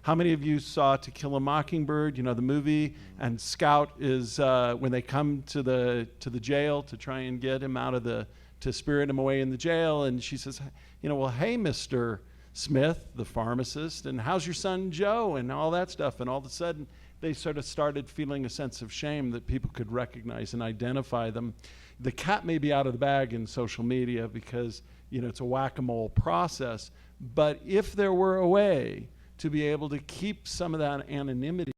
How many of you saw To Kill a Mockingbird, the movie? And Scout is, when they come to the jail to try and get him out of to spirit him away in the jail, and she says, well, hey, Mr. Smith, the pharmacist, and how's your son Joe, and all that stuff. And all of a sudden, they sort of started feeling a sense of shame that people could recognize and identify them. The cat may be out of the bag in social media because, it's a whack-a-mole process. But if there were a way to be able to keep some of that anonymity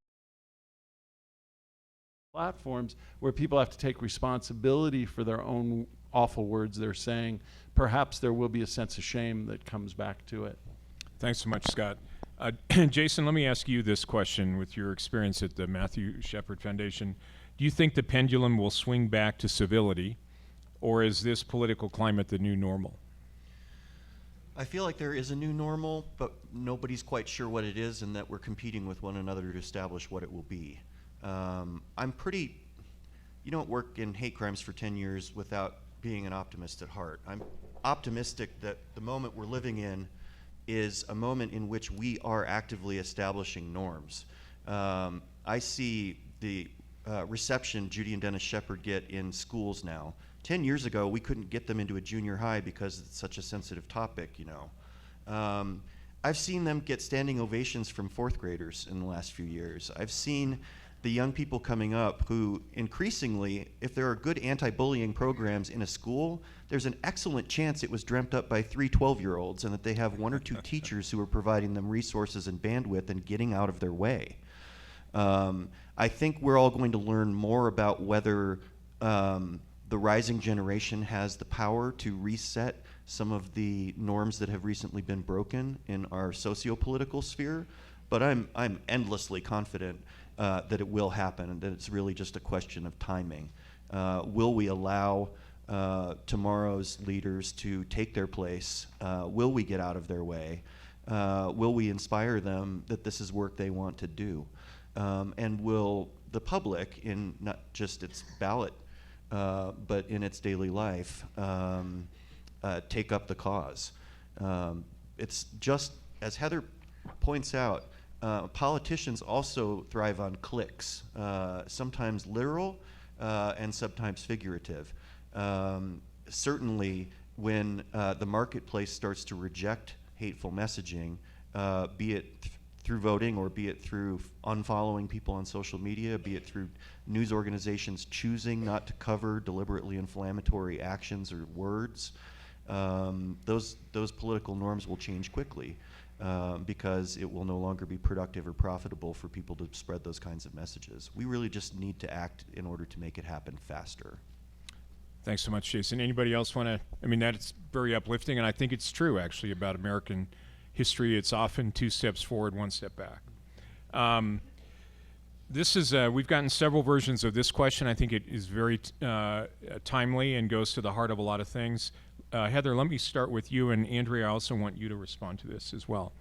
platforms where people have to take responsibility for their own awful words they're saying, perhaps there will be a sense of shame that comes back to it. Thanks so much, Scott. Jason, let me ask you this question with your experience at the Matthew Shepard Foundation. Do you think the pendulum will swing back to civility, or is this political climate the new normal? I feel like there is a new normal, but nobody's quite sure what it is, and that we're competing with one another to establish what it will be. I'm pretty, you don't work in hate crimes for 10 years without being an optimist at heart. I'm optimistic that the moment we're living in is a moment in which we are actively establishing norms. I see the reception Judy and Dennis Shepard get in schools now. 10 years ago, we couldn't get them into a junior high because it's such a sensitive topic, I've seen them get standing ovations from fourth graders in the last few years. I've seen the young people coming up who increasingly, if there are good anti-bullying programs in a school, there's an excellent chance it was dreamt up by 3 12-year-olds and that they have 1 or 2 teachers who are providing them resources and bandwidth and getting out of their way. I think we're all going to learn more about whether the rising generation has the power to reset some of the norms that have recently been broken in our socio-political sphere, but I'm endlessly confident that it will happen and that it's really just a question of timing. Will we allow tomorrow's leaders to take their place? Will we get out of their way? Will we inspire them that this is work they want to do? And will the public, in not just its ballot, but in its daily life, take up the cause? It's just, as Heather points out, politicians also thrive on clicks, sometimes literal and sometimes figurative. Certainly, when the marketplace starts to reject hateful messaging, be it through voting or be it through unfollowing people on social media, be it through news organizations choosing not to cover deliberately inflammatory actions or words, those political norms will change quickly because it will no longer be productive or profitable for people to spread those kinds of messages. We really just need to act in order to make it happen faster. Thanks so much, Jason. Anybody else want to? I mean, that's very uplifting, and I think it's true, actually, about American history. It's often 2 steps forward, 1 step back. This is, we've gotten several versions of this question. I think it is very timely and goes to the heart of a lot of things. Heather, let me start with you, and Andrea, I also want you to respond to this as well.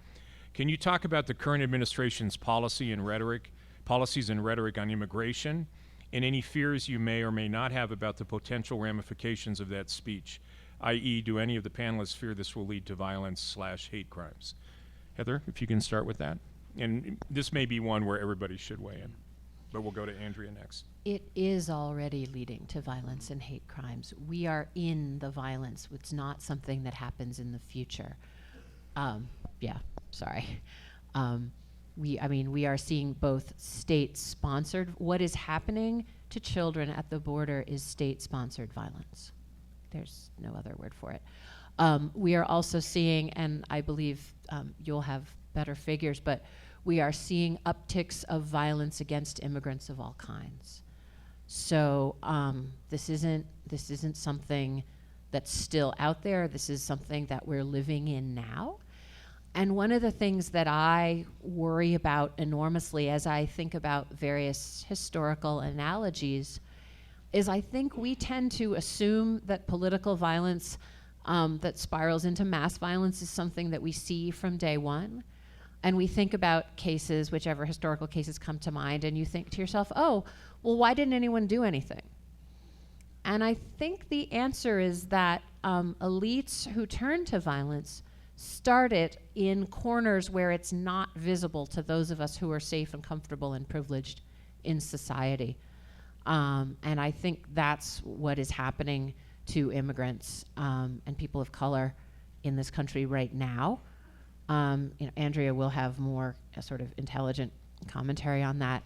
Can you talk about the current administration's policies and rhetoric on immigration, and any fears you may or may not have about the potential ramifications of that speech, i.e., do any of the panelists fear this will lead to violence/hate crimes? Heather, if you can start with that. And this may be one where everybody should weigh in, but we'll go to Andrea next. It is already leading to violence and hate crimes. We are in the violence. It's not something that happens in the future. We are seeing both state-sponsored. What is happening to children at the border is state-sponsored violence. There's no other word for it. We are also seeing, and I believe you'll have better figures, but we are seeing upticks of violence against immigrants of all kinds. So this isn't something that's still out there. This is something that we're living in now. And one of the things that I worry about enormously as I think about various historical analogies is I think we tend to assume that political violence that spirals into mass violence is something that we see from day one. And we think about cases, whichever historical cases come to mind, and you think to yourself, oh, well, why didn't anyone do anything? And I think the answer is that elites who turn to violence start it in corners where it's not visible to those of us who are safe and comfortable and privileged in society. And I think that's what is happening to immigrants and people of color in this country right now. Andrea will have more sort of intelligent commentary on that.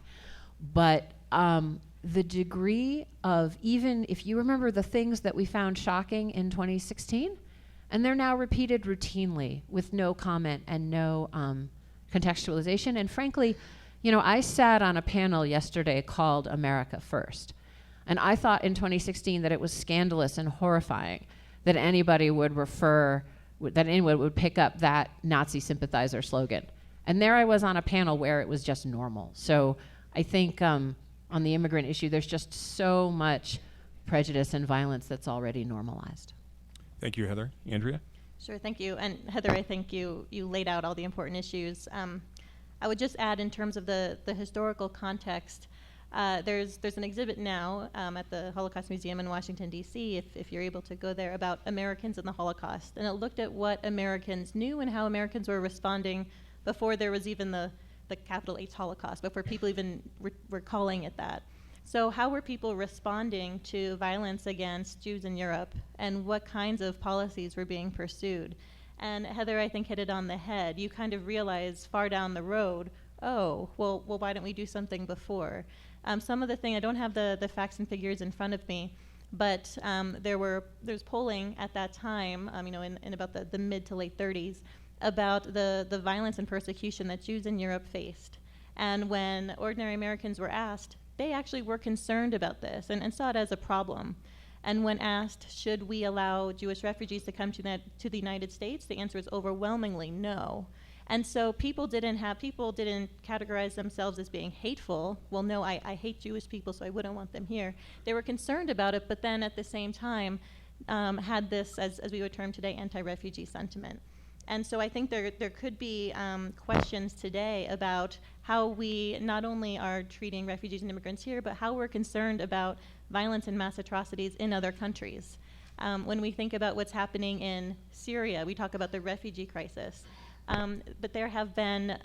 But the degree of, even if you remember the things that we found shocking in 2016, and they're now repeated routinely with no comment and no contextualization. And frankly, I sat on a panel yesterday called America First. And I thought in 2016 that it was scandalous and horrifying that anybody would that anyone would pick up that Nazi sympathizer slogan. And there I was on a panel where it was just normal. So I think on the immigrant issue, there's just so much prejudice and violence that's already normalized. Thank you, Heather. Andrea? Sure, thank you. And Heather, I think you laid out all the important issues. I would just add, in terms of the historical context, there's an exhibit now at the Holocaust Museum in Washington, D.C., if you're able to go there, about Americans and the Holocaust. And it looked at what Americans knew and how Americans were responding before there was even the capital H Holocaust, before people even were calling it that. So how were people responding to violence against Jews in Europe, and what kinds of policies were being pursued? And Heather, I think, hit it on the head. You kind of realize far down the road, oh, well, why don't we do something before? Some of the thing, I don't have the facts and figures in front of me, but there's polling at that time, in about the mid to late 30s, about the violence and persecution that Jews in Europe faced. And when ordinary Americans were asked, they actually were concerned about this and saw it as a problem. And when asked, should we allow Jewish refugees to come to the United States, the answer is overwhelmingly no. And so people didn't categorize themselves as being hateful. Well, no, I hate Jewish people, so I wouldn't want them here. They were concerned about it, but then at the same time had this, as we would term today, anti-refugee sentiment. And so I think there could be questions today about how we not only are treating refugees and immigrants here, but how we're concerned about violence and mass atrocities in other countries. When we think about what's happening in Syria, we talk about the refugee crisis. But there have been,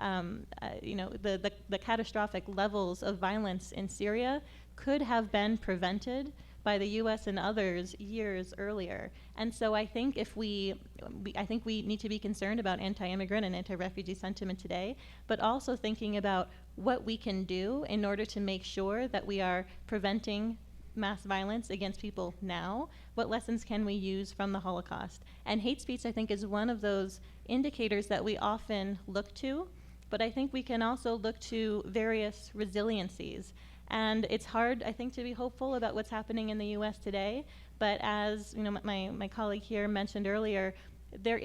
the catastrophic levels of violence in Syria could have been prevented by the U.S. and others years earlier. And so I think we need to be concerned about anti-immigrant and anti-refugee sentiment today, but also thinking about what we can do in order to make sure that we are preventing mass violence against people now. What lessons can we use from the Holocaust? And hate speech, I think, is one of those indicators that we often look to, but I think we can also look to various resiliencies. And it's hard, I think, to be hopeful about what's happening in the U.S. today, but as my colleague here mentioned earlier, there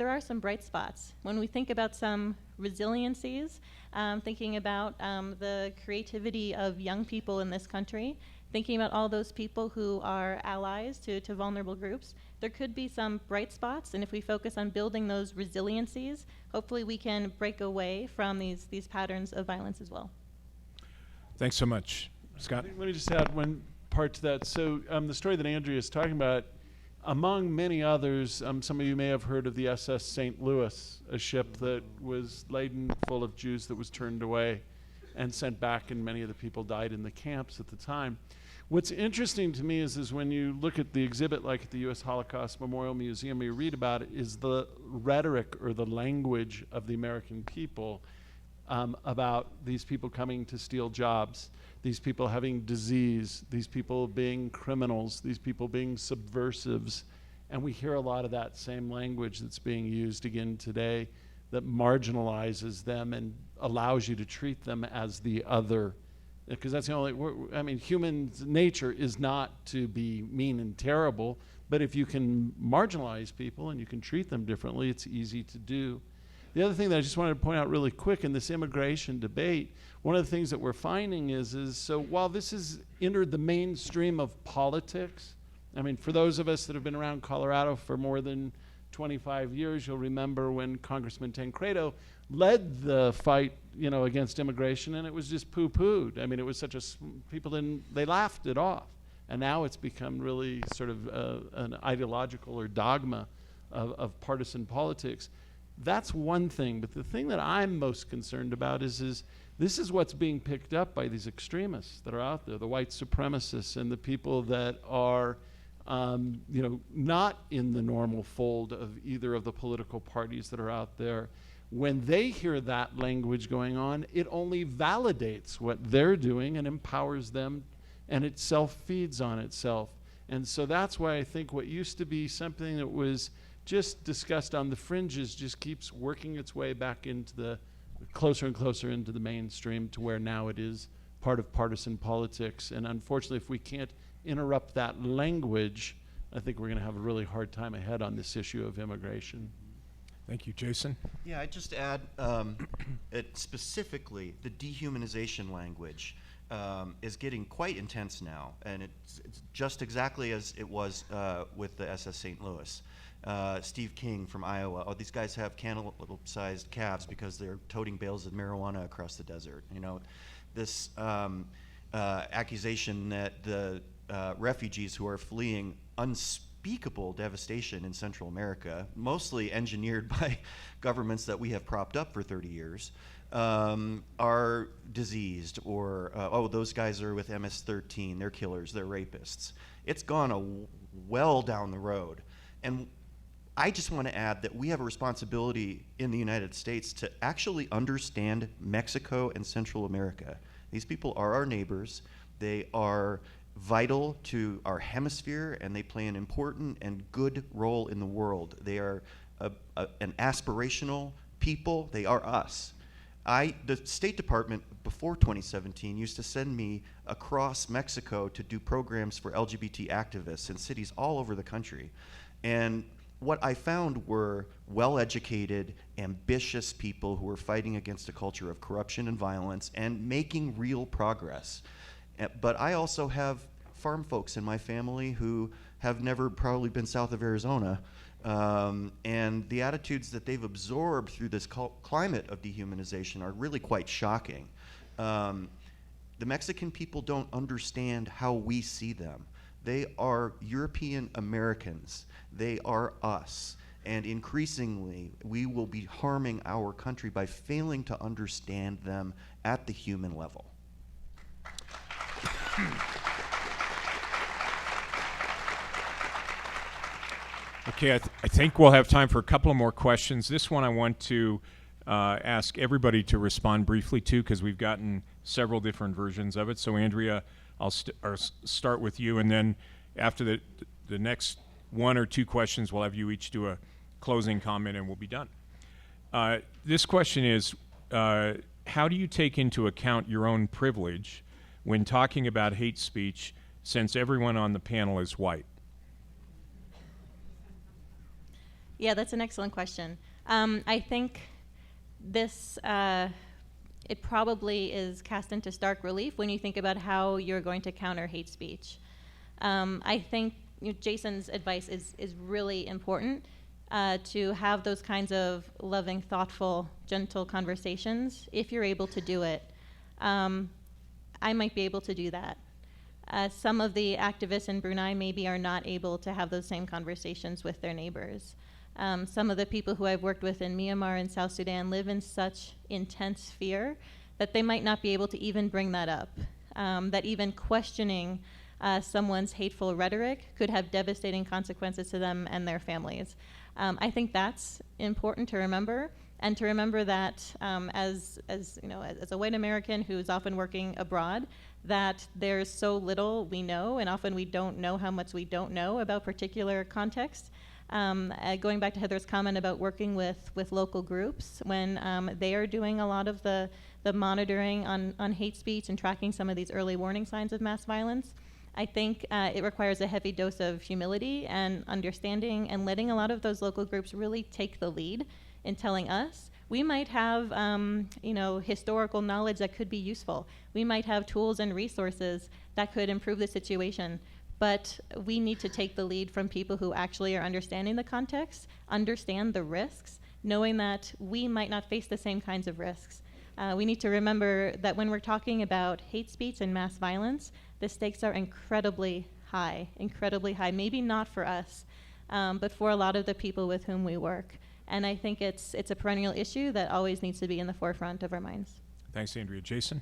are some bright spots. When we think about some resiliencies, thinking about the creativity of young people in this country, thinking about all those people who are allies to vulnerable groups, there could be some bright spots, and if we focus on building those resiliencies, hopefully we can break away from these patterns of violence as well. Thanks so much. Scott? Let me just add one part to that. So the story that Andrea is talking about, among many others, some of you may have heard of the SS St. Louis, a ship that was laden full of Jews that was turned away and sent back, and many of the people died in the camps at the time. What's interesting to me is when you look at the exhibit, like at the U.S. Holocaust Memorial Museum, you read about it, is the rhetoric or the language of the American people about these people coming to steal jobs, these people having disease, these people being criminals, these people being subversives. And we hear a lot of that same language that's being used again today that marginalizes them and allows you to treat them as the other. Because that's the only, human nature is not to be mean and terrible, but if you can marginalize people and you can treat them differently, it's easy to do. The other thing that I just wanted to point out really quick in this immigration debate, one of the things that we're finding is so while this has entered the mainstream of politics, for those of us that have been around Colorado for more than 25 years, you'll remember when Congressman Tancredo led the fight, against immigration, and it was just poo-pooed. It was such they laughed it off. And now it's become really sort of an ideological or dogma of partisan politics. That's one thing, but the thing that I'm most concerned about is this is what's being picked up by these extremists that are out there, the white supremacists and the people that are not in the normal fold of either of the political parties that are out there. When they hear that language going on, it only validates what they're doing and empowers them, and it self-feeds on itself. And so that's why I think what used to be something that was just discussed on the fringes just keeps working its way back into the closer and closer into the mainstream, to where now it is part of partisan politics. And unfortunately, if we can't interrupt that language, I think we're going to have a really hard time ahead on this issue of immigration. Thank you. Jason? Yeah, I'd just add specifically the dehumanization language is getting quite intense now, and it's just exactly as it was with the SS St. Louis. Steve King from Iowa. Oh, these guys have cantaloupe-sized calves because they're toting bales of marijuana across the desert. This accusation that the refugees who are fleeing unspeakable devastation in Central America, mostly engineered by governments that we have propped up for 30 years, are diseased, or those guys are with MS-13, they're killers, they're rapists. It's gone well down the road. And I just want to add that we have a responsibility in the United States to actually understand Mexico and Central America. These people are our neighbors. They are vital to our hemisphere, and they play an important and good role in the world. They are an aspirational people. They are us. The State Department before 2017 used to send me across Mexico to do programs for LGBT activists in cities all over the country. And what I found were well-educated, ambitious people who were fighting against a culture of corruption and violence and making real progress. But I also have farm folks in my family who have never probably been south of Arizona. And the attitudes that they've absorbed through this climate of dehumanization are really quite shocking. The Mexican people don't understand how we see them. They are European Americans. They are us. And increasingly, we will be harming our country by failing to understand them at the human level. Okay, I think we'll have time for a couple of more questions. This one I want to ask everybody to respond briefly to, because we've gotten several different versions of it. So Andrea, I'll start with you, and then after the next one or two questions, we'll have you each do a closing comment and we'll be done. This question is, how do you take into account your own privilege when talking about hate speech, since everyone on the panel is white? Yeah, that's an excellent question. I think this, it probably is cast into stark relief when you think about how you're going to counter hate speech. I think Jason's advice is really important, to have those kinds of loving, thoughtful, gentle conversations, if you're able to do it. I might be able to do that. Some of the activists in Brunei maybe are not able to have those same conversations with their neighbors. Some of the people who I've worked with in Myanmar and South Sudan live in such intense fear that they might not be able to even bring that up. That even questioning someone's hateful rhetoric could have devastating consequences to them and their families. I think that's important to remember, and to remember that as a white American who's often working abroad, that there's so little we know, and often we don't know how much we don't know about particular contexts. Going back to Heather's comment about working with local groups, when they are doing a lot of the monitoring on hate speech and tracking some of these early warning signs of mass violence, I think it requires a heavy dose of humility and understanding, and letting a lot of those local groups really take the lead in telling us. We might have historical knowledge that could be useful. We might have tools and resources that could improve the situation. But we need to take the lead from people who actually are understanding the context, understand the risks, knowing that we might not face the same kinds of risks. We need to remember that when we're talking about hate speech and mass violence, the stakes are incredibly high, maybe not for us, but for a lot of the people with whom we work. And I think it's a perennial issue that always needs to be in the forefront of our minds. Thanks, Andrea. Jason?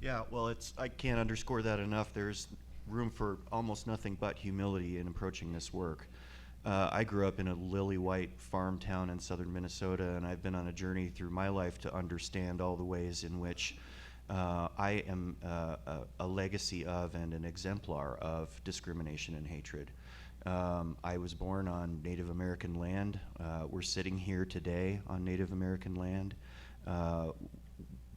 Yeah, well, I can't underscore that enough. There's room for almost nothing but humility in approaching this work. I grew up in a lily-white farm town in southern Minnesota, and I've been on a journey through my life to understand all the ways in which I am a legacy of and an exemplar of discrimination and hatred. I was born on Native American land. We're sitting here today on Native American land.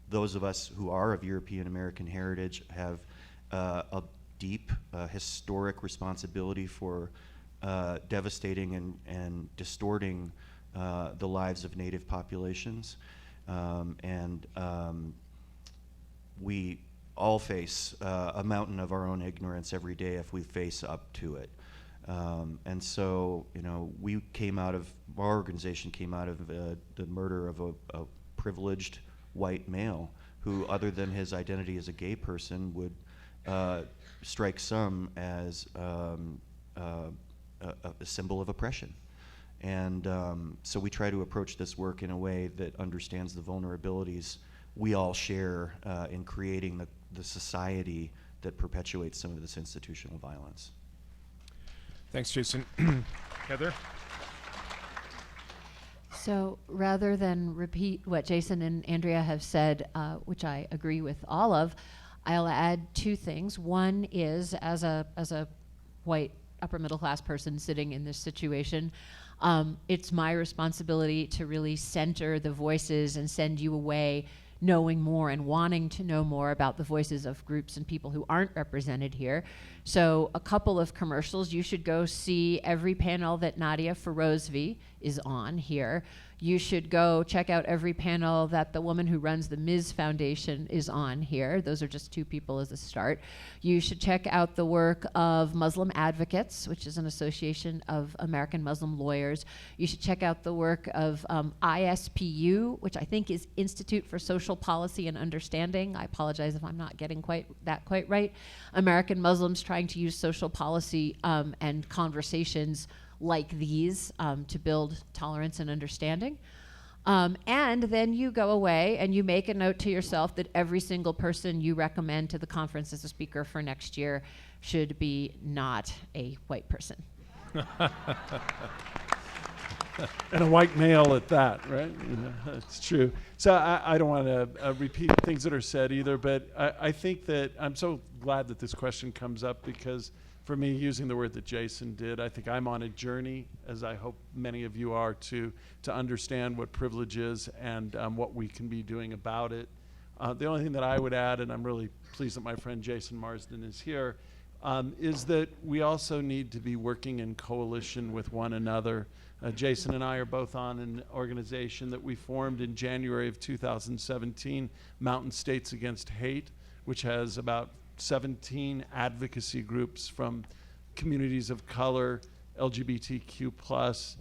Those of us who are of European American heritage have a deep historic responsibility for devastating and distorting the lives of Native populations. We all face a mountain of our own ignorance every day if we face up to it. And so, our organization came out of the murder of a privileged white male who, other than his identity as a gay person, would strike some as a symbol of oppression. And so we try to approach this work in a way that understands the vulnerabilities we all share in creating the society that perpetuates some of this institutional violence. Thanks, Jason. Heather? So rather than repeat what Jason and Andrea have said, which I agree with all of, I'll add two things. One is, as a white upper middle class person sitting in this situation, it's my responsibility to really center the voices and send you away knowing more and wanting to know more about the voices of groups and people who aren't represented here. So a couple of commercials. You should go see every panel that Nadia Ferozvi is on here. You should go check out every panel that the woman who runs the Ms. Foundation is on here. Those are just two people as a start. You should check out the work of Muslim Advocates, which is an association of American Muslim lawyers. You should check out the work of ISPU, which I think is Institute for Social Policy and Understanding. I apologize if I'm not getting quite right. American Muslims trying to use social policy and conversations like these to build tolerance and understanding. And then you go away and you make a note to yourself that every single person you recommend to the conference as a speaker for next year should be not a white person. And a white male at that, right? That's true. So I don't want to repeat things that are said either, but I think that I'm so glad that this question comes up, because for me, using the word that Jason did, I think I'm on a journey, as I hope many of you are, to understand what privilege is and what we can be doing about it. The only thing that I would add, and I'm really pleased that my friend Jason Marsden is here, is that we also need to be working in coalition with one another. Jason and I are both on an organization that we formed in January of 2017, Mountain States Against Hate, which has about 17 advocacy groups from communities of color, LGBTQ+,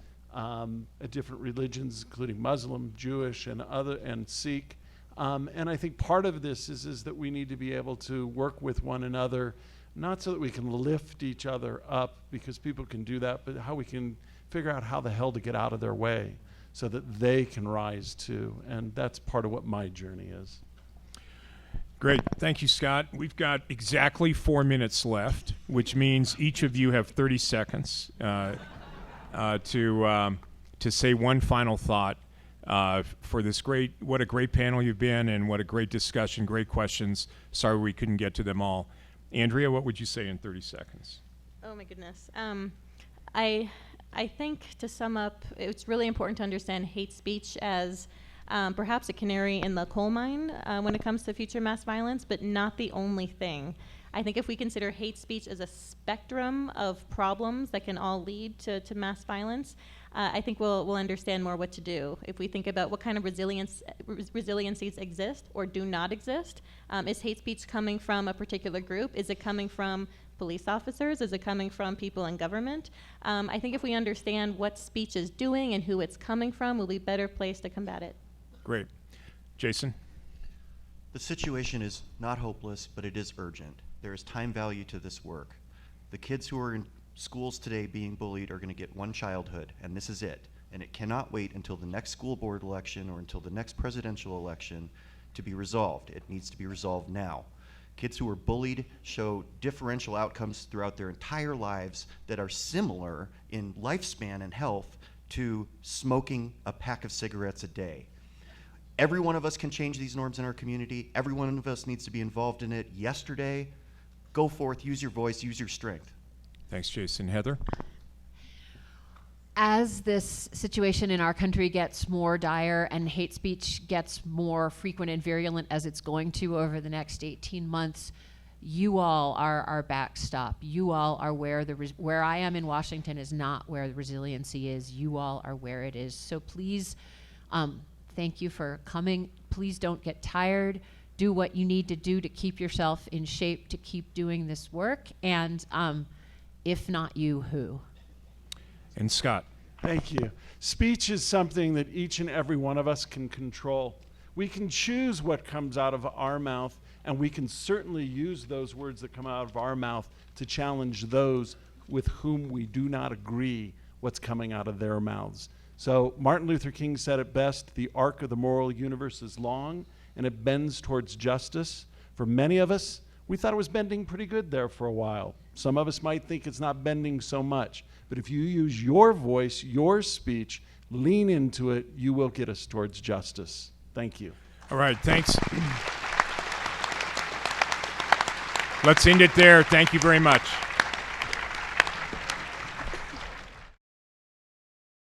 different religions, including Muslim, Jewish, and Sikh. And I think part of this is that we need to be able to work with one another, not so that we can lift each other up, because people can do that, but how we can figure out how the hell to get out of their way so that they can rise too. And that's part of what my journey is. Great. Thank you, Scott. We've got exactly 4 minutes left, which means each of you have 30 seconds to say one final thought for this what a great panel you've been, and what a great discussion, great questions. Sorry we couldn't get to them all. Andrea, what would you say in 30 seconds? Oh my goodness. I think, to sum up, it's really important to understand hate speech as perhaps a canary in the coal mine when it comes to future mass violence, but not the only thing. I think if we consider hate speech as a spectrum of problems that can all lead to mass violence, I think we'll understand more what to do. If we think about what kind of resiliencies exist or do not exist, is hate speech coming from a particular group? Is it coming from police officers? Is it coming from people in government? I think if we understand what speech is doing and who it's coming from, we'll be better placed to combat it. Great. Jason? The situation is not hopeless, but it is urgent. There is time value to this work. The kids who are in schools today being bullied are going to get one childhood, and this is it. And it cannot wait until the next school board election or until the next presidential election to be resolved. It needs to be resolved now. Kids who are bullied show differential outcomes throughout their entire lives that are similar in lifespan and health to smoking a pack of cigarettes a day. Every one of us can change these norms in our community. Every one of us needs to be involved in it yesterday. Go forth, use your voice, use your strength. Thanks, Jason. Heather? As this situation in our country gets more dire and hate speech gets more frequent and virulent, as it's going to over the next 18 months, you all are our backstop. You all are where I am in Washington is not where the resiliency is. You all are where it is. So please, thank you for coming. Please don't get tired. Do what you need to do to keep yourself in shape to keep doing this work. And if not you, who? And Scott? Thank you. Speech is something that each and every one of us can control. We can choose what comes out of our mouth, and we can certainly use those words that come out of our mouth to challenge those with whom we do not agree what's coming out of their mouths. So Martin Luther King said it best, the arc of the moral universe is long, and it bends towards justice. For many of us, we thought it was bending pretty good there for a while. Some of us might think it's not bending so much. But if you use your voice, your speech, lean into it, you will get us towards justice. Thank you. All right, thanks. Let's end it there. Thank you very much.